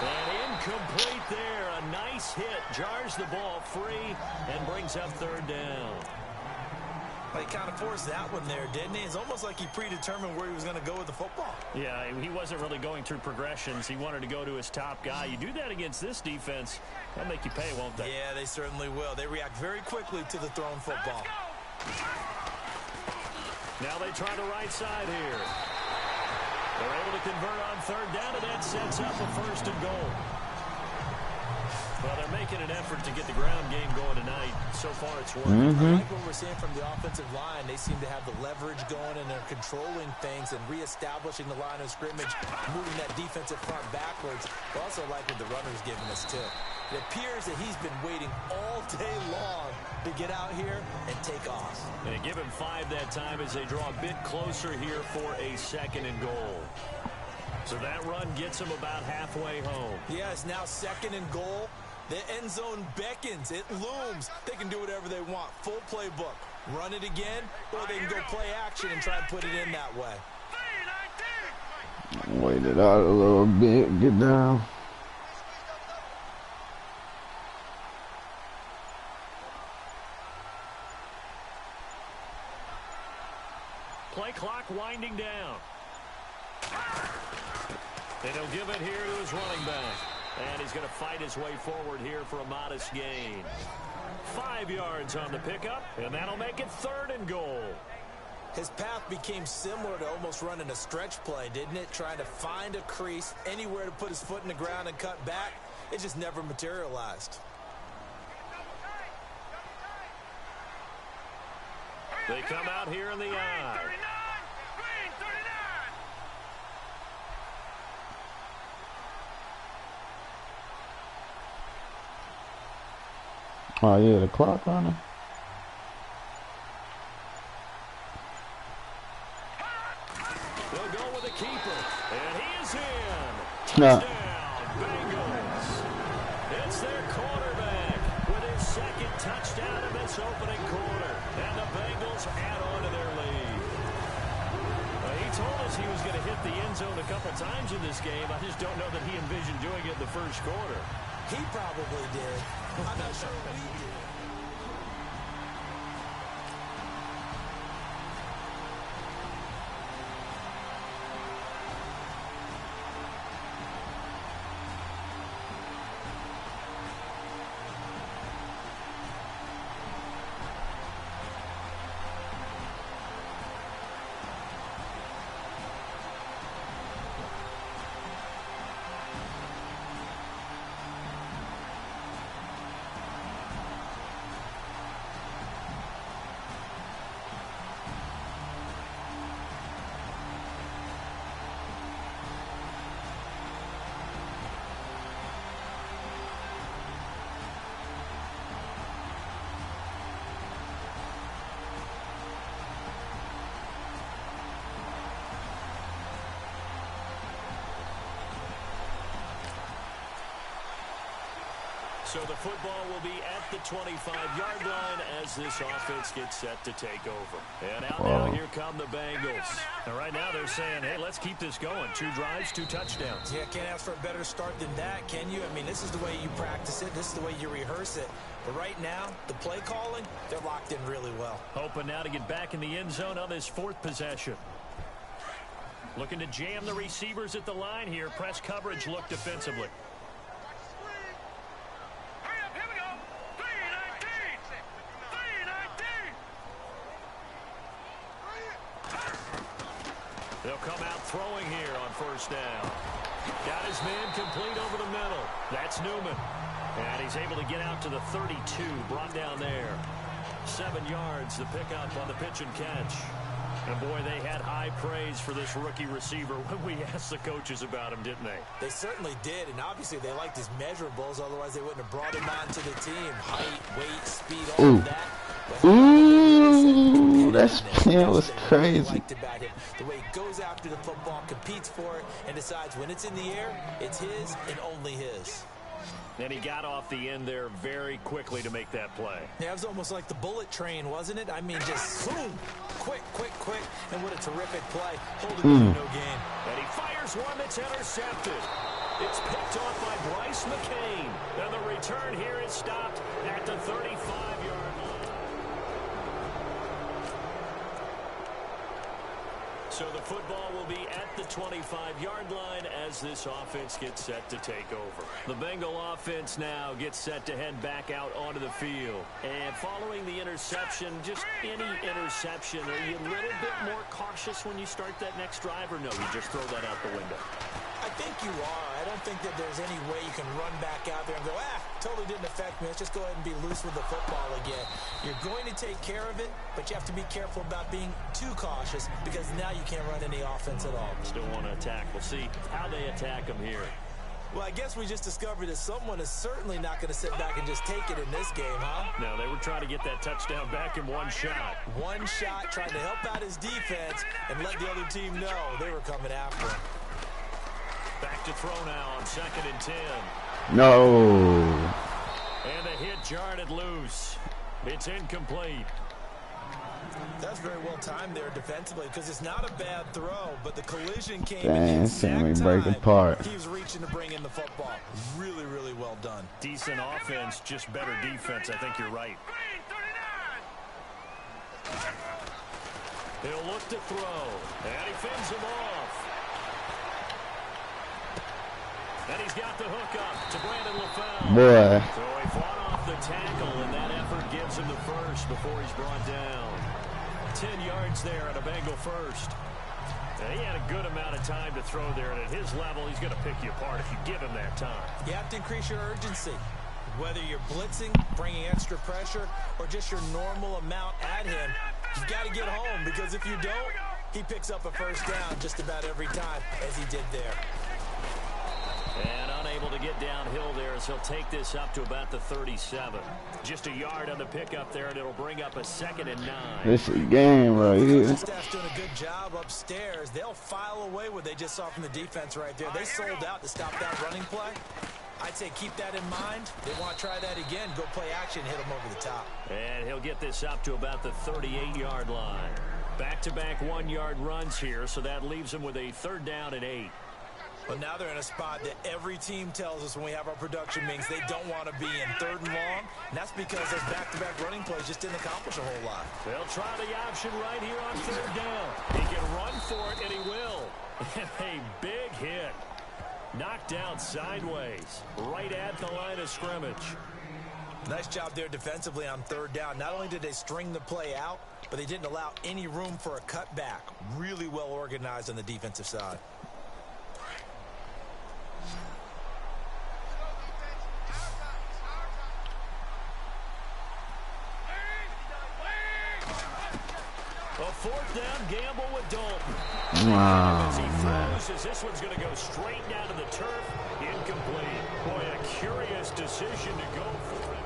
And incomplete there. A nice hit. Jars the ball free and brings up 3rd down. Well, he kind of forced that one there, didn't he? It's almost like he predetermined where he was going to go with the football. Yeah, he wasn't really going through progressions. He wanted to go to his top guy. You do that against this defense, they'll make you pay, won't they? Yeah, they certainly will. They react very quickly to the thrown football. Now they try the right side here. They're able to convert on 3rd down, and that sets up a 1st and goal. Well, they're making an effort to get the ground game going tonight. So far, it's working. I like what we're seeing from the offensive line. They seem to have the leverage going, and they're controlling things and reestablishing the line of scrimmage, moving that defensive front backwards. I also like what the runner's giving us, too. It appears that he's been waiting all day long to get out here and take off. And they give him 5 that time as they draw a bit closer here for a 2nd and goal. So that run gets him about halfway home. Yeah, it's now 2nd and goal. The end zone beckons. It looms. They can do whatever they want. Full playbook. Run it again, or they can go play action and try and put it in that way. Wait it out a little bit. Get down. Play clock winding down. And he'll give it here to his running back. And he's going to fight his way forward here for a modest gain. 5 yards on the pickup, and that'll make it 3rd and goal. His path became similar to almost running a stretch play, didn't it? Trying to find a crease, anywhere to put his foot in the ground and cut back. It just never materialized. They come out here in the eye. Oh yeah, the clock running. They'll go with the keeper, and he is in. No. Touchdown, Bengals. It's their quarterback with his second touchdown in this opening quarter, and the Bengals add on to their lead. He told us he was going to hit the end zone a couple times in this game. I just don't know that he envisioned doing it in the first quarter. He probably did. I'm not sure we did. So the football will be at the 25-yard line as this offense gets set to take over. And out now, here come the Bengals. And right now they're saying, hey, let's keep this going. 2 drives, 2 touchdowns. Yeah, can't ask for a better start than that, can you? I mean, this is the way you practice it. This is the way you rehearse it. But right now, the play calling, they're locked in really well. Hoping now to get back in the end zone on this 4th possession. Looking to jam the receivers at the line here. Press coverage look defensively. They'll come out throwing here on first down. Got his man complete over the middle. That's Newman. And he's able to get out to the 32, brought down there. 7 yards, the pickup on the pitch and catch. And boy, they had high praise for this rookie receiver when we asked the coaches about him, didn't they? They certainly did, and obviously they liked his measurables, otherwise they wouldn't have brought him onto the team. Height, weight, speed, all of that. Ooh, that was crazy. The way he goes after the football, competes for it, and decides when it's in the air, it's his and only his. And he got off the end there very quickly to make that play. Yeah, it was almost like the bullet train, wasn't it? I mean, just boom, quick, and what a terrific play. Holding no gain. And he fires one that's intercepted. It's picked off by Bryce McCain. And the return here is stopped at the 35-yard line. So the football will be at the 25-yard line as this offense gets set to take over. The Bengal offense now gets set to head back out onto the field. And following the interception, just any interception, are you a little bit more cautious when you start that next drive, or no, you just throw that out the window? I think you are. I don't think that there's any way you can run back out there and go, totally didn't affect me. Let's just go ahead and be loose with the football again. You're going to take care of it, but you have to be careful about being too cautious because now you can't run any offense at all. Still want to attack. We'll see how they attack them here. Well, I guess we just discovered that someone is certainly not going to sit back and just take it in this game, huh? No, they were trying to get that touchdown back in one shot. One shot, trying to help out his defense and let the other team know they were coming after him. Back to throw now on 2nd and 10. No. And the hit jarred it loose. It's incomplete. That's very well timed there defensively because it's not a bad throw, but the collision came Dang, in the break apart. He was reaching to bring in the football. Really, really well done. Decent offense, just better defense. I think you're right. He'll look to throw, and he fends him off. And he's got the hook up to Brandon LaFell. Boy. So he fought off the tackle, and that effort gives him the first before he's brought down. 10 yards there at a Bengal first. And he had a good amount of time to throw there, and at his level, he's going to pick you apart if you give him that time. You have to increase your urgency. Whether you're blitzing, bringing extra pressure, or just your normal amount at him, you've got to get home, because if you don't, he picks up a first down just about every time, as he did there. And unable to get downhill there as he'll take this up to about the 37. Just a yard on the pickup there, and it'll bring up a 2nd and 9. This is a game right here. The staff's doing a good job upstairs. They'll file away what they just saw from the defense right there. They sold out to stop that running play. I'd say keep that in mind. They want to try that again. Go play action, hit them over the top. And he'll get this up to about the 38-yard line. Back-to-back 1-yard runs here, so that leaves them with a 3rd down and 8. But now they're in a spot that every team tells us when we have our production meetings they don't want to be in 3rd and long. And that's because those back-to-back running plays just didn't accomplish a whole lot. They'll try the option right here on 3rd down. He can run for it, and he will. And a big hit. Knocked out sideways, right at the line of scrimmage. Nice job there defensively on 3rd down. Not only did they string the play out, but they didn't allow any room for a cutback. Really well organized on the defensive side. A 4th down gamble with Dalton. Wow, As he man. throws, this one's going to go straight down to the turf. Incomplete. Boy, a curious decision to go for it.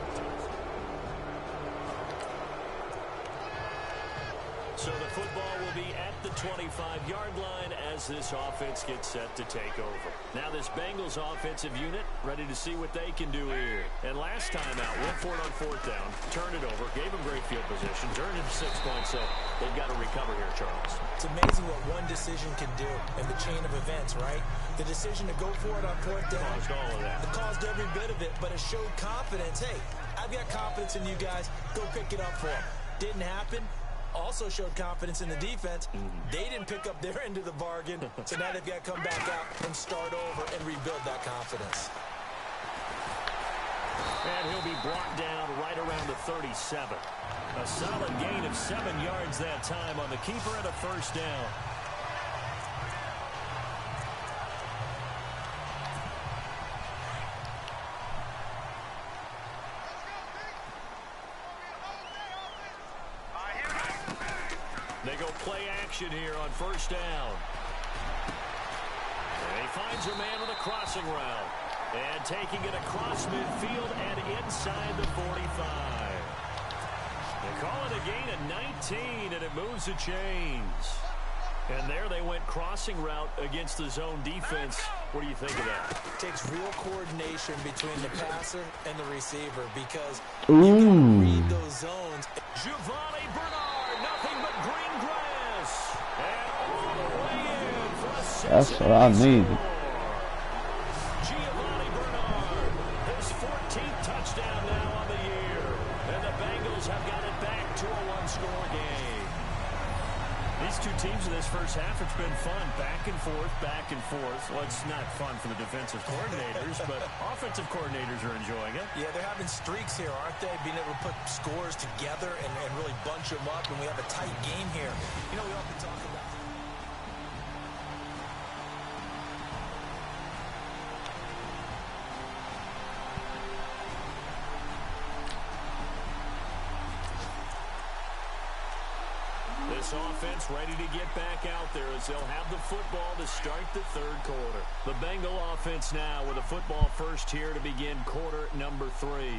So the football will be at the 25-yard line as this offense gets set to take over. Now this Bengals offensive unit ready to see what they can do here. And last time out, went for it on 4th down, turned it over, gave them great field position, turned it 6 points, so they've got to recover here, Charles. It's amazing what one decision can do in the chain of events, right? The decision to go for it on 4th down Caused all of that. It caused every bit of it, but it showed confidence. Hey, I've got confidence in you guys. Go pick it up for them. Didn't happen. Also showed confidence in the defense. They didn't pick up their end of the bargain, so now they've got to come back out and start over and rebuild that confidence. And he'll be brought down right around the 37. A solid gain of 7 yards that time on the keeper and a 1st down. They go play action here on 1st down. And he finds a man with a crossing route. And taking it across midfield and inside the 45. They call it a gain of 19, and it moves the chains. And there they went crossing route against the zone defense. What do you think of that? It takes real coordination between the passer and the receiver because Ooh. you got to read those zones. Giovanni Bernard, nothing but green grass. And all the way in for a That's what I need. Giovanni Bernard, his 14th touchdown now on the year. And the Bengals have got it back to a 1-score game. These two teams in this first half, it's been fun. Back and forth, back and forth. Well, it's not fun for the defensive coordinators, but offensive coordinators are enjoying it. Yeah, they're having streaks here, aren't they? Being able to put scores together and really bunch them up, and we have a tight game here. You know, we often talk about... This offense ready to get back out there as they'll have the football to start the 3rd quarter. The Bengal offense now with a football first here to begin quarter number 3.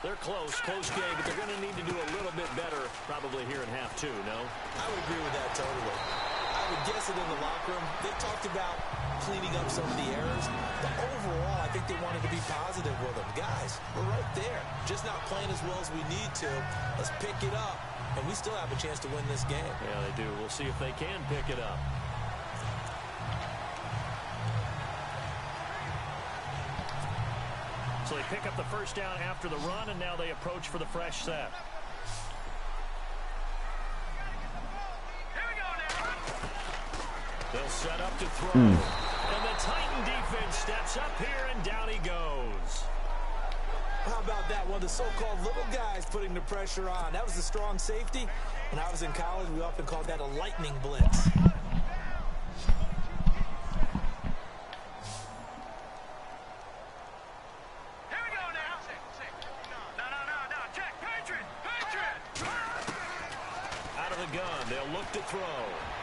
They're close game, but they're going to need to do a little bit better probably here in half 2, no? I would agree with that totally. I would guess it in the locker room. They talked about cleaning up some of the errors, but overall, I think they wanted to be positive with them. Guys, we're right there. Just not playing as well as we need to. Let's pick it up. And we still have a chance to win this game. Yeah, they do. We'll see if they can pick it up. So they pick up the 1st down after the run, and now they approach for the fresh set. They'll set up to throw. And the Titan defense steps up here, and down he goes. How about that? One of the so-called little guys putting the pressure on. That was the strong safety. When I was in college, we often called that a lightning blitz. They'll look to throw.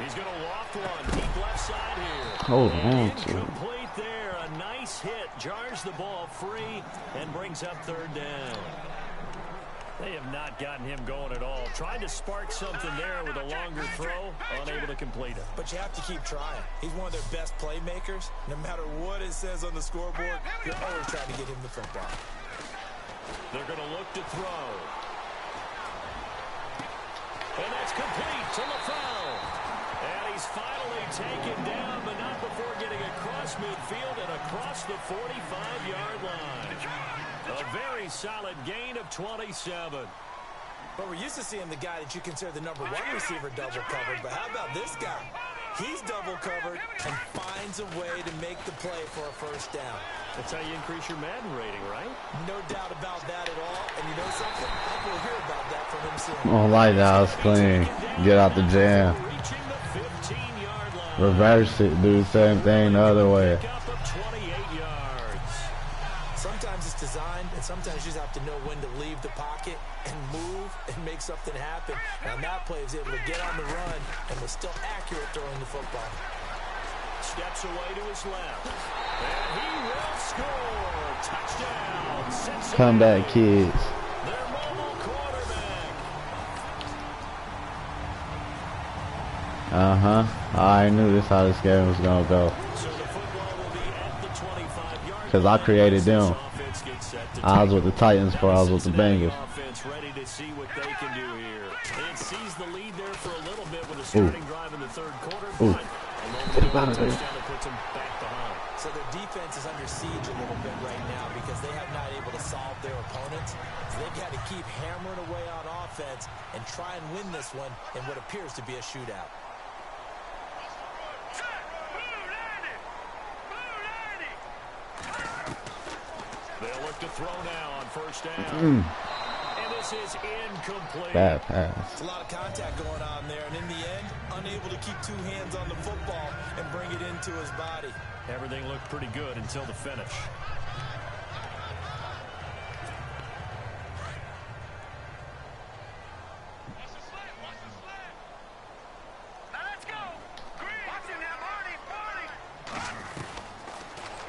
He's going to loft one. Deep left side here. Hold on to it. Incomplete there. A nice hit jars the ball free and brings up third down. They have not gotten him going at all. Tried to spark something there with a longer throw, unable to complete it. But you have to keep trying. He's one of their best playmakers. No matter what it says on the scoreboard, you're always trying to get him the football. They're going to look to throw. And that's complete to LaFell. And he's finally taken down, but not before getting across midfield and across the 45-yard line. A very solid gain of 27. But we're used to seeing the guy that you consider the number one receiver double covered. But how about this guy? He's double covered and finds a way to make the play for a first down. That's how you increase your Madden rating, right? No doubt about that at all. And you know something? I think we'll hear about that from him soon. Oh, like that was clean. Get out the jam. Reverse it. Do the same thing the other way. Sometimes it's designed, and sometimes you just have to know when to leave the pocket and move and make something happen. Now, that play was able to get on the run and was still accurate throwing the football. Steps away to his left. And he will score. Touchdown. Cincinnati. Come back, kids. Their mobile quarterback. I knew this how this game was going to go. So the football will be at the 25-yard Because I created them. I was with the Titans before I was with the Bengals. Ready to see what they can do here. It sees the lead there for a little bit with a starting drive in the third quarter. Get it out of there. Puts them back behind. So their defense is under siege a little bit right now because they have not able to solve their opponents. So they've got to keep hammering away on offense and try and win this one in what appears to be a shootout. They'll look to throw now on first down. And this is incomplete. Bad pass. It's a lot of contact going on there, and in the end, unable to keep two hands on the football and bring it into his body. Everything looked pretty good until the finish.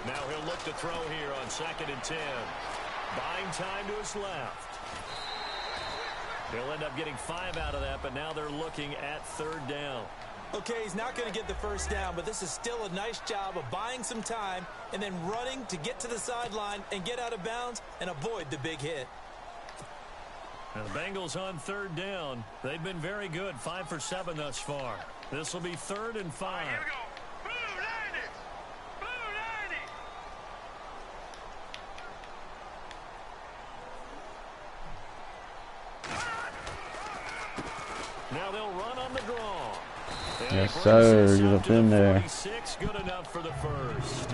Now he'll look to throw here on 2nd and 10. Buying time to his left. He'll end up getting 5 out of that, but now they're looking at third down. Okay, he's not going to get the first down, but this is still a nice job of buying some time and then running to get to the sideline and get out of bounds and avoid the big hit. And the Bengals on third down. They've been very good, 5 for 7 thus far. This will be 3rd and 5. Here we go. Blue 90. Blue 90. Now they'll run on the draw. Yes, sir. Get up in there. 46, good enough for the first.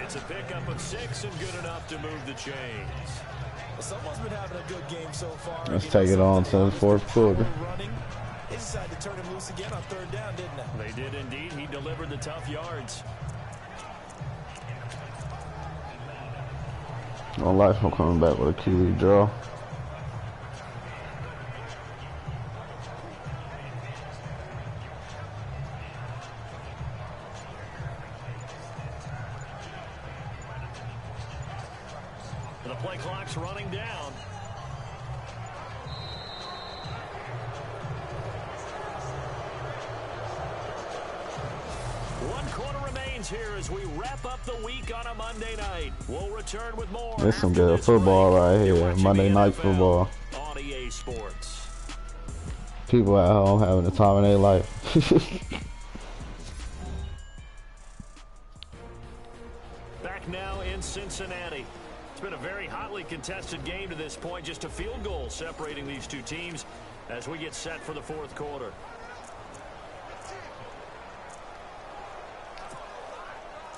It's a pickup of 6 and good enough to move the chains. Well, someone's been having a good game so far. Let's take it on to the fourth quarter. They decided to turn him loose again on third down, didn't they? They did indeed. He delivered the tough yards. No life, I'm coming back with a QB draw. The play clock's running down. One quarter remains here as we wrap up the week on a Monday night. We'll return with more. There's some good football right here. Monday night football. On EA Sports. People at home having the time of their life. Back now in Cincinnati. It's been a very hotly contested game to this point. Just a field goal separating these two teams as we get set for the fourth quarter.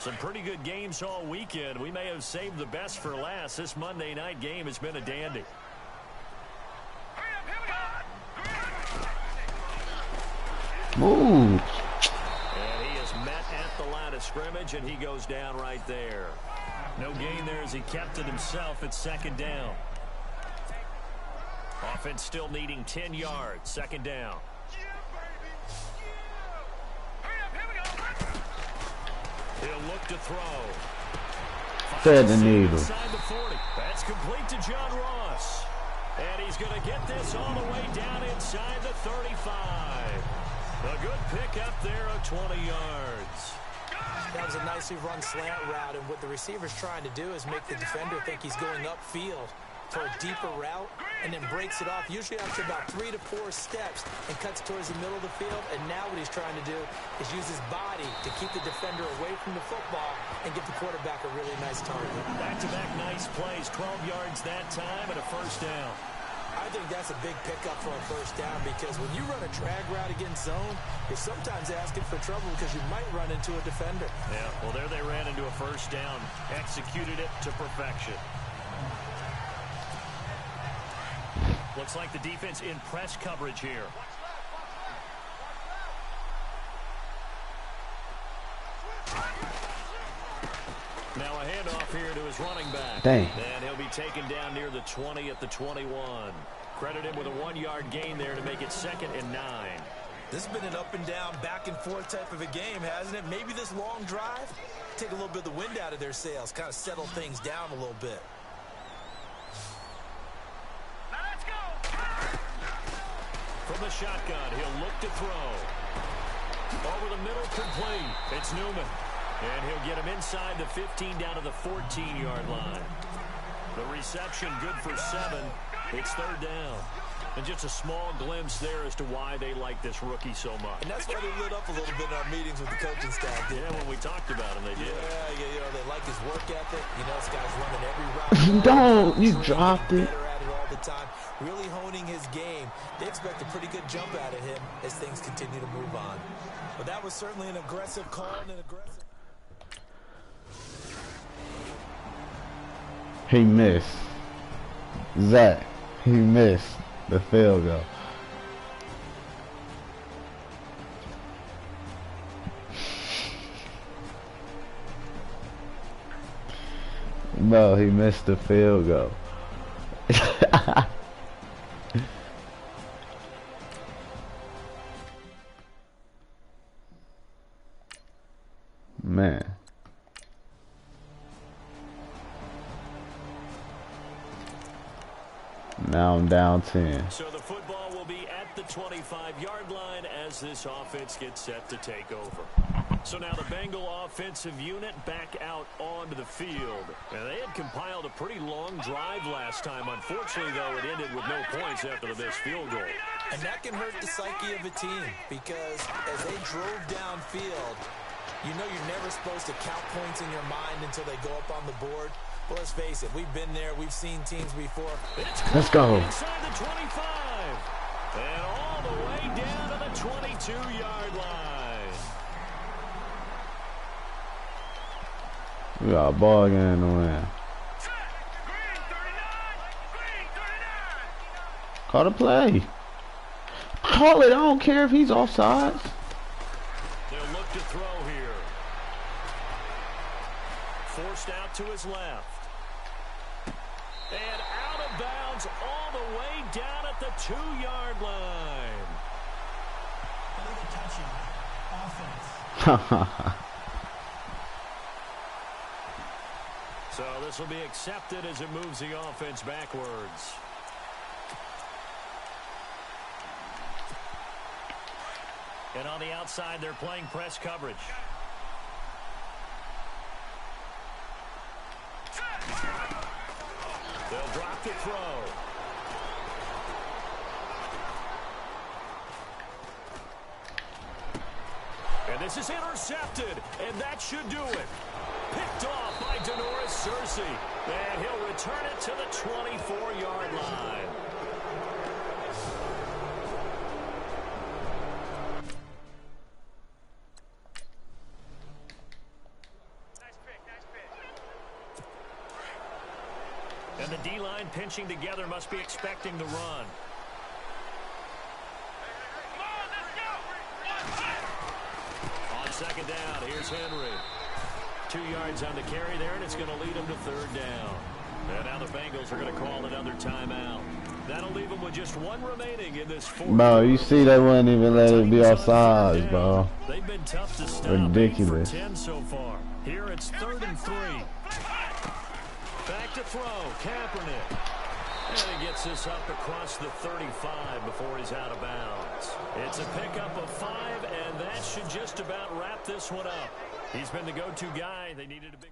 Some pretty good games all weekend. We may have saved the best for last. This Monday night game has been a dandy. Move. And he is met at the line of scrimmage, and he goes down right there. No gain there as he kept it himself at 2nd down. Offense still needing 10 yards. 2nd down. He'll look to throw. Thread the needle. Inside the 40. That's complete to John Ross. And he's going to get this all the way down inside the 35. A good pickup there of 20 yards. That was a nicely run slant route, and what the receiver's trying to do is make the defender think he's going upfield for a deeper route, and then breaks it off, usually after about 3 to 4 steps, and cuts towards the middle of the field. And now what he's trying to do is use his body to keep the defender away from the football and give the quarterback a really nice target. Back-to-back nice plays, 12 yards that time, and a first down. I think that's a big pickup for a first down, because when you run a drag route against zone, you're sometimes asking for trouble because you might run into a defender. Yeah, well, there they ran into a first down, executed it to perfection. Looks like the defense in press coverage here. Now a handoff here to his running back. Dang. And he'll be taken down near the 20 at the 21. Credit him with a 1-yard gain there to make it 2nd and 9. This has been an up and down, back and forth type of a game, hasn't it? Maybe this long drive, take a little bit of the wind out of their sails, kind of settle things down a little bit. From the shotgun, he'll look to throw. Over the middle, complete. It's Newman. And he'll get him inside the 15 down to the 14-yard line. The reception good for 7. It's 3rd down. And just a small glimpse there as to why they like this rookie so much. And that's why they lit up a little bit in our meetings with the coaching staff. Yeah, when we talked about him, they did. Yeah, you know, they like his work ethic. You know, this guy's running every route. Don't, you dropped it. Better at it all the time. Really honing his game. They expect a pretty good jump out of him as things continue to move on. But that was certainly an aggressive call and an aggressive... He missed. Zach, he missed the field goal. No, he missed the field goal. Man. Now I'm down 10. So the football will be at the 25-yard line as this offense gets set to take over. So now the Bengal offensive unit back out onto the field. And they had compiled a pretty long drive last time. Unfortunately, though, it ended with no points after the missed field goal. And that can hurt the psyche of a team, because as they drove downfield, you know you're never supposed to count points in your mind until they go up on the board. Well, let's face it, we've been there, we've seen teams before. Let's go. Inside the 25. And all the way down to the 22-yard line. We got a ball game to win. Call the play. Call it. I don't care if he's offsides. They'll look to throw here. Forced out to his left. And out of bounds all the way down at the 2-yard line. Offense. So this will be accepted as it moves the offense backwards. And on the outside, they're playing press coverage. They'll drop the throw. And this is intercepted, and that should do it. Picked off by Denoris Searcy, and he'll return it to the 24-yard line. And the D-line pinching together must be expecting the run. On 2nd down, here's Henry. 2 yards on the carry there, and it's going to lead him to 3rd down. And now the Bengals are going to call another timeout. That'll leave them with just 1 remaining in this 4th. Bro, you see they wouldn't even let it be offsides, bro. They've been tough to stop. Ridiculous. 8 for 10 so far. Here it's 3rd and 3. Back to throw, Kaepernick. And he gets this up across the 35 before he's out of bounds. It's a pickup of 5, and that should just about wrap this one up. He's been the go-to guy. They needed a big...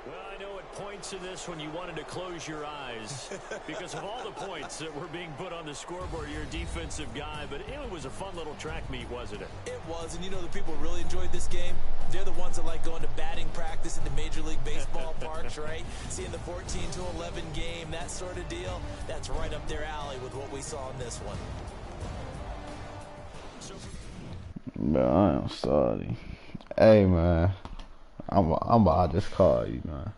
Well, I know at points in this when you wanted to close your eyes because of all the points that were being put on the scoreboard. You're a defensive guy, but it was a fun little track meet, wasn't it? It was, and you know the people who really enjoyed this game? They're the ones that like going to batting practice at the Major League Baseball parks, right? Seeing the 14-11 game, that sort of deal. That's right up their alley with what we saw in this one. Bro, I am sorry. Hey, man. I'm about to just call you, man.